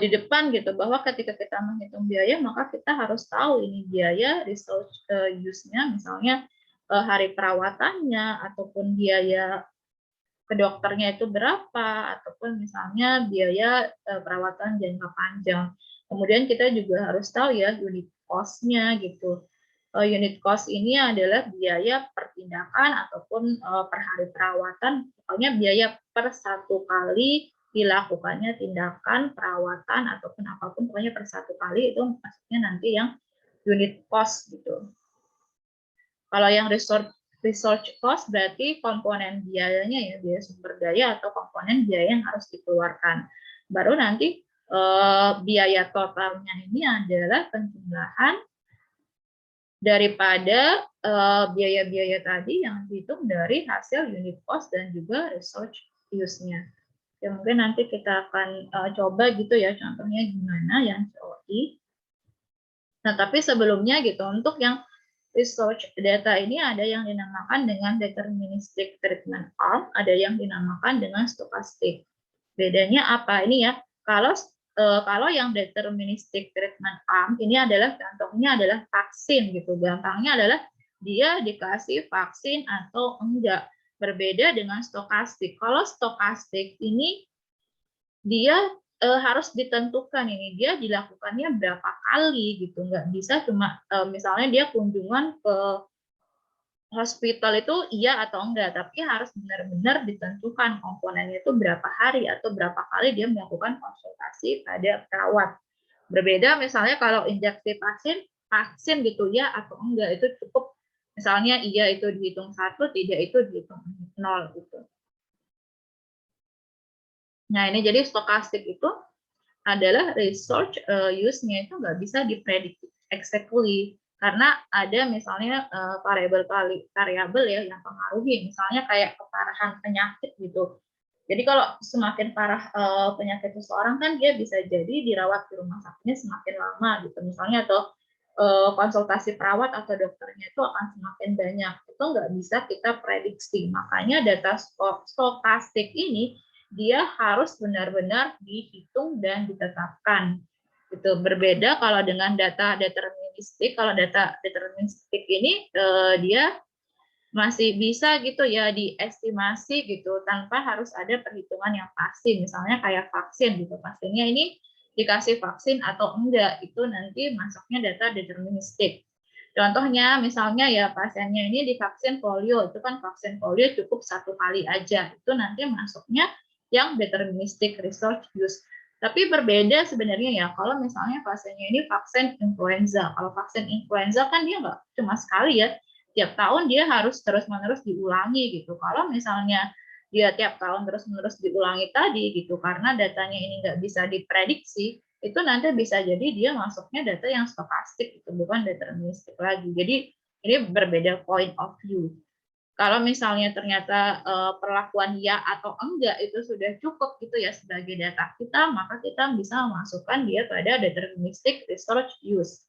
di depan gitu, bahwa ketika kita menghitung biaya maka kita harus tahu ini biaya research use-nya, misalnya hari perawatannya ataupun biaya ke dokternya itu berapa, ataupun misalnya biaya perawatan jangka panjang. Kemudian kita juga harus tahu ya unit cost-nya gitu. Unit cost ini adalah biaya per tindakan ataupun per hari perawatan, pokoknya biaya per satu kali dilakukannya tindakan perawatan ataupun apapun, pokoknya per satu kali, itu maksudnya nanti yang unit cost gitu. Kalau yang research cost berarti komponen biayanya ya, biaya sumber daya atau komponen biaya yang harus dikeluarkan. Baru nanti biaya totalnya ini adalah penjumlahan daripada biaya-biaya tadi yang dihitung dari hasil unit cost dan juga research use-nya. Ya, mungkin nanti kita akan coba gitu ya contohnya gimana yang COI. Nah, tapi sebelumnya gitu, untuk yang research data ini ada yang dinamakan dengan deterministic treatment arm, ada yang dinamakan dengan stochastic. Bedanya apa ini ya? Kalau yang deterministic treatment arm ini adalah contohnya adalah vaksin gitu. Gampangnya adalah dia dikasih vaksin atau enggak. Berbeda dengan stokastik. Kalau stokastik ini dia harus ditentukan ini dia dilakukannya berapa kali gitu, nggak bisa cuma misalnya dia kunjungan ke hospital itu iya atau enggak, tapi harus benar-benar ditentukan komponennya itu berapa hari atau berapa kali dia melakukan konsultasi pada perawat. Berbeda misalnya kalau injeksi vaksin gitu ya atau enggak, itu cukup misalnya iya itu dihitung 1, tidak itu dihitung 0 gitu. Nah, ini jadi stokastik itu adalah research use-nya itu nggak bisa diprediksi exactly, karena ada misalnya variabel ya yang pengaruhi, misalnya kayak keparahan penyakit gitu. Jadi kalau semakin parah penyakit seseorang kan dia bisa jadi dirawat di rumah sakitnya semakin lama gitu misalnya, atau konsultasi perawat atau dokternya itu akan semakin banyak. Itu nggak bisa kita prediksi. Makanya data stokastik ini dia harus benar-benar dihitung dan ditetapkan. Itu berbeda kalau dengan data deterministik. Kalau data deterministik ini dia masih bisa gitu ya diestimasi gitu tanpa harus ada perhitungan yang pasti. Misalnya kayak vaksin gitu, pastinya ini dikasih vaksin atau enggak, itu nanti masuknya data deterministik. Contohnya misalnya ya pasiennya ini divaksin polio, itu kan vaksin polio cukup 1 kali aja, itu nanti masuknya yang deterministik research use. Tapi berbeda sebenarnya ya kalau misalnya pasiennya ini vaksin influenza. Kalau vaksin influenza kan dia nggak cuma sekali ya, tiap tahun dia harus terus-menerus diulangi gitu. Kalau misalnya dia tiap tahun terus-menerus diulangi tadi gitu, karena datanya ini nggak bisa diprediksi, itu nanti bisa jadi dia masuknya data yang stokastik, itu bukan deterministik lagi. Jadi ini berbeda point of view. Kalau misalnya ternyata perlakuan ya atau enggak itu sudah cukup gitu ya sebagai data kita, maka kita bisa memasukkan dia pada deterministic research use.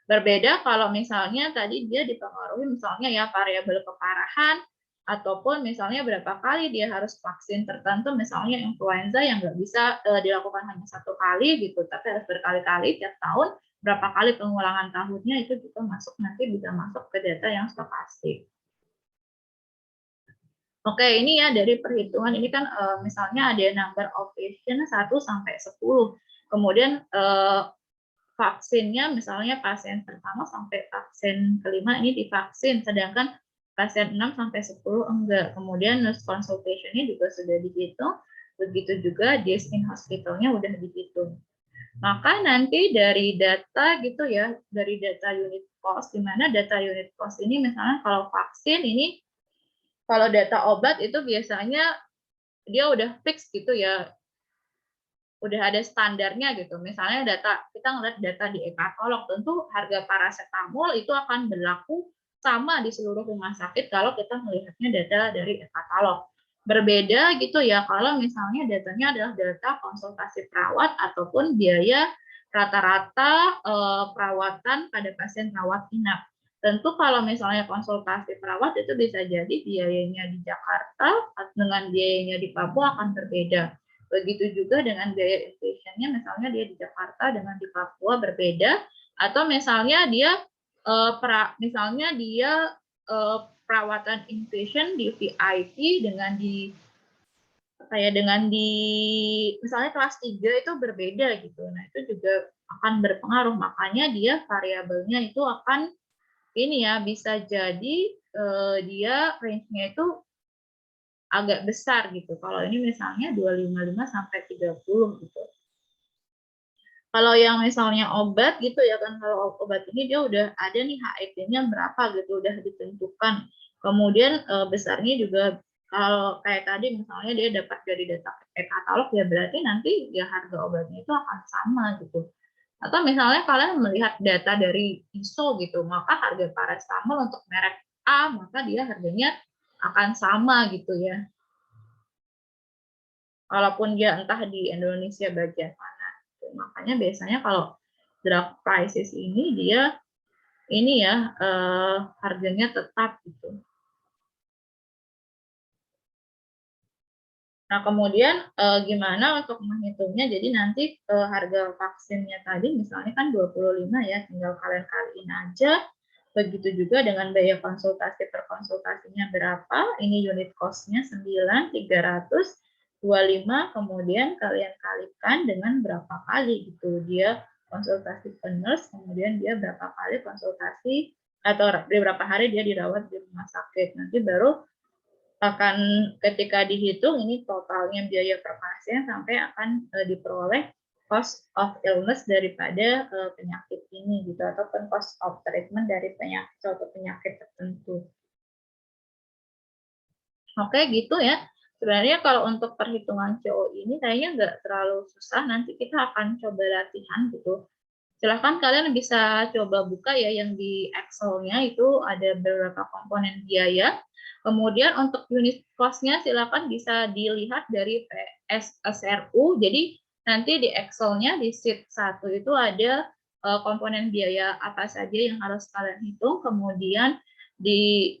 Berbeda kalau misalnya tadi dia dipengaruhi misalnya ya variabel keparahan, ataupun misalnya berapa kali dia harus vaksin tertentu, misalnya influenza yang nggak bisa dilakukan hanya 1 kali gitu, tapi harus berkali-kali tiap tahun, berapa kali pengulangan tahunnya, itu juga masuk, nanti bisa masuk ke data yang stokastik. Oke, ini ya dari perhitungan ini kan misalnya ada number of patient 1 sampai 10. Kemudian vaksinnya misalnya pasien pertama sampai pasien kelima ini divaksin, sedangkan pasien 6 sampai 10 enggak. Kemudian nurse consultation-nya juga sudah dihitung, begitu juga days in hospital-nya udah dihitung. Maka nanti dari data gitu ya, dari data unit cost, di mana data unit cost ini misalnya kalau vaksin ini, kalau data obat itu biasanya dia udah fix gitu ya, udah ada standarnya gitu. Misalnya kita ngeliat data di e-katalog, tentu harga paracetamol itu akan berlaku sama di seluruh rumah sakit kalau kita melihatnya data dari e-katalog. Berbeda gitu ya kalau misalnya datanya adalah data konsultasi perawat ataupun biaya rata-rata perawatan pada pasien rawat inap. Tentu kalau misalnya konsultasi perawat itu bisa jadi biayanya di Jakarta dengan biayanya di Papua akan berbeda. Begitu juga dengan biaya inpatient-nya, misalnya dia di Jakarta dengan di Papua berbeda, atau misalnya dia perawatan inpatient di VIP dengan di misalnya kelas 3 itu berbeda gitu. Nah, itu juga akan berpengaruh, makanya dia variabelnya itu akan ini ya, bisa jadi dia range-nya itu agak besar gitu. Kalau ini misalnya 255 sampai 30 gitu. Kalau yang misalnya obat gitu ya kan, kalau obat ini dia udah ada nih HET-nya berapa gitu, udah ditentukan. Kemudian besarnya juga kalau kayak tadi misalnya dia dapat dari data e-katalog ya berarti nanti ya harga obatnya itu akan sama gitu. Atau misalnya kalian melihat data dari ISO gitu, maka harga paracetamol untuk merek A, maka dia harganya akan sama gitu ya. Walaupun dia entah di Indonesia bagian mana. Makanya biasanya kalau drug prices ini dia ini ya harganya tetap gitu. Nah, kemudian gimana untuk menghitungnya? Jadi nanti harga vaksinnya tadi misalnya kan 25 ya, tinggal kalian kaliin aja. Begitu juga dengan biaya konsultasi per konsultasinya berapa, ini unit cost-nya 9.325, kemudian kalian kalikan dengan berapa kali gitu. Dia konsultasi ke nurse, kemudian dia berapa kali konsultasi atau berapa hari dia dirawat di rumah sakit. Nanti baru akan ketika dihitung ini totalnya biaya per pasien sampai akan diperoleh cost of illness daripada penyakit ini gitu, ataupun cost of treatment dari penyakit suatu penyakit tertentu. Oke gitu ya. Sebenarnya kalau untuk perhitungan CO ini kayaknya nggak terlalu susah, nanti kita akan coba latihan gitu. Silahkan kalian bisa coba buka ya yang di Excel-nya, itu ada beberapa komponen biaya. Kemudian untuk unit cost-nya silahkan bisa dilihat dari PSSRU. Jadi nanti di Excel-nya di sheet 1 itu ada komponen biaya apa saja yang harus kalian hitung. Kemudian di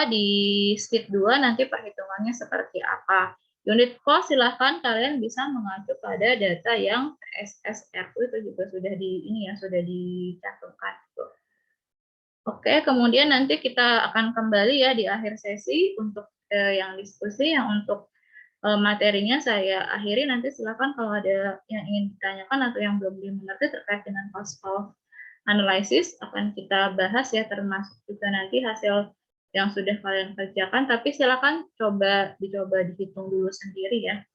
di sheet 2 nanti perhitungannya seperti apa. Unit cost silahkan kalian bisa mengacu pada data yang PSSRU itu juga sudah sudah dicantumkan. Oke, kemudian nanti kita akan kembali ya di akhir sesi untuk yang diskusi, yang untuk materinya saya akhiri. Nanti silakan kalau ada yang ingin ditanyakan atau yang belum dimengerti terkait dengan cost of analysis akan kita bahas ya, termasuk juga nanti hasil yang sudah kalian kerjakan, tapi silakan dicoba dihitung dulu sendiri ya.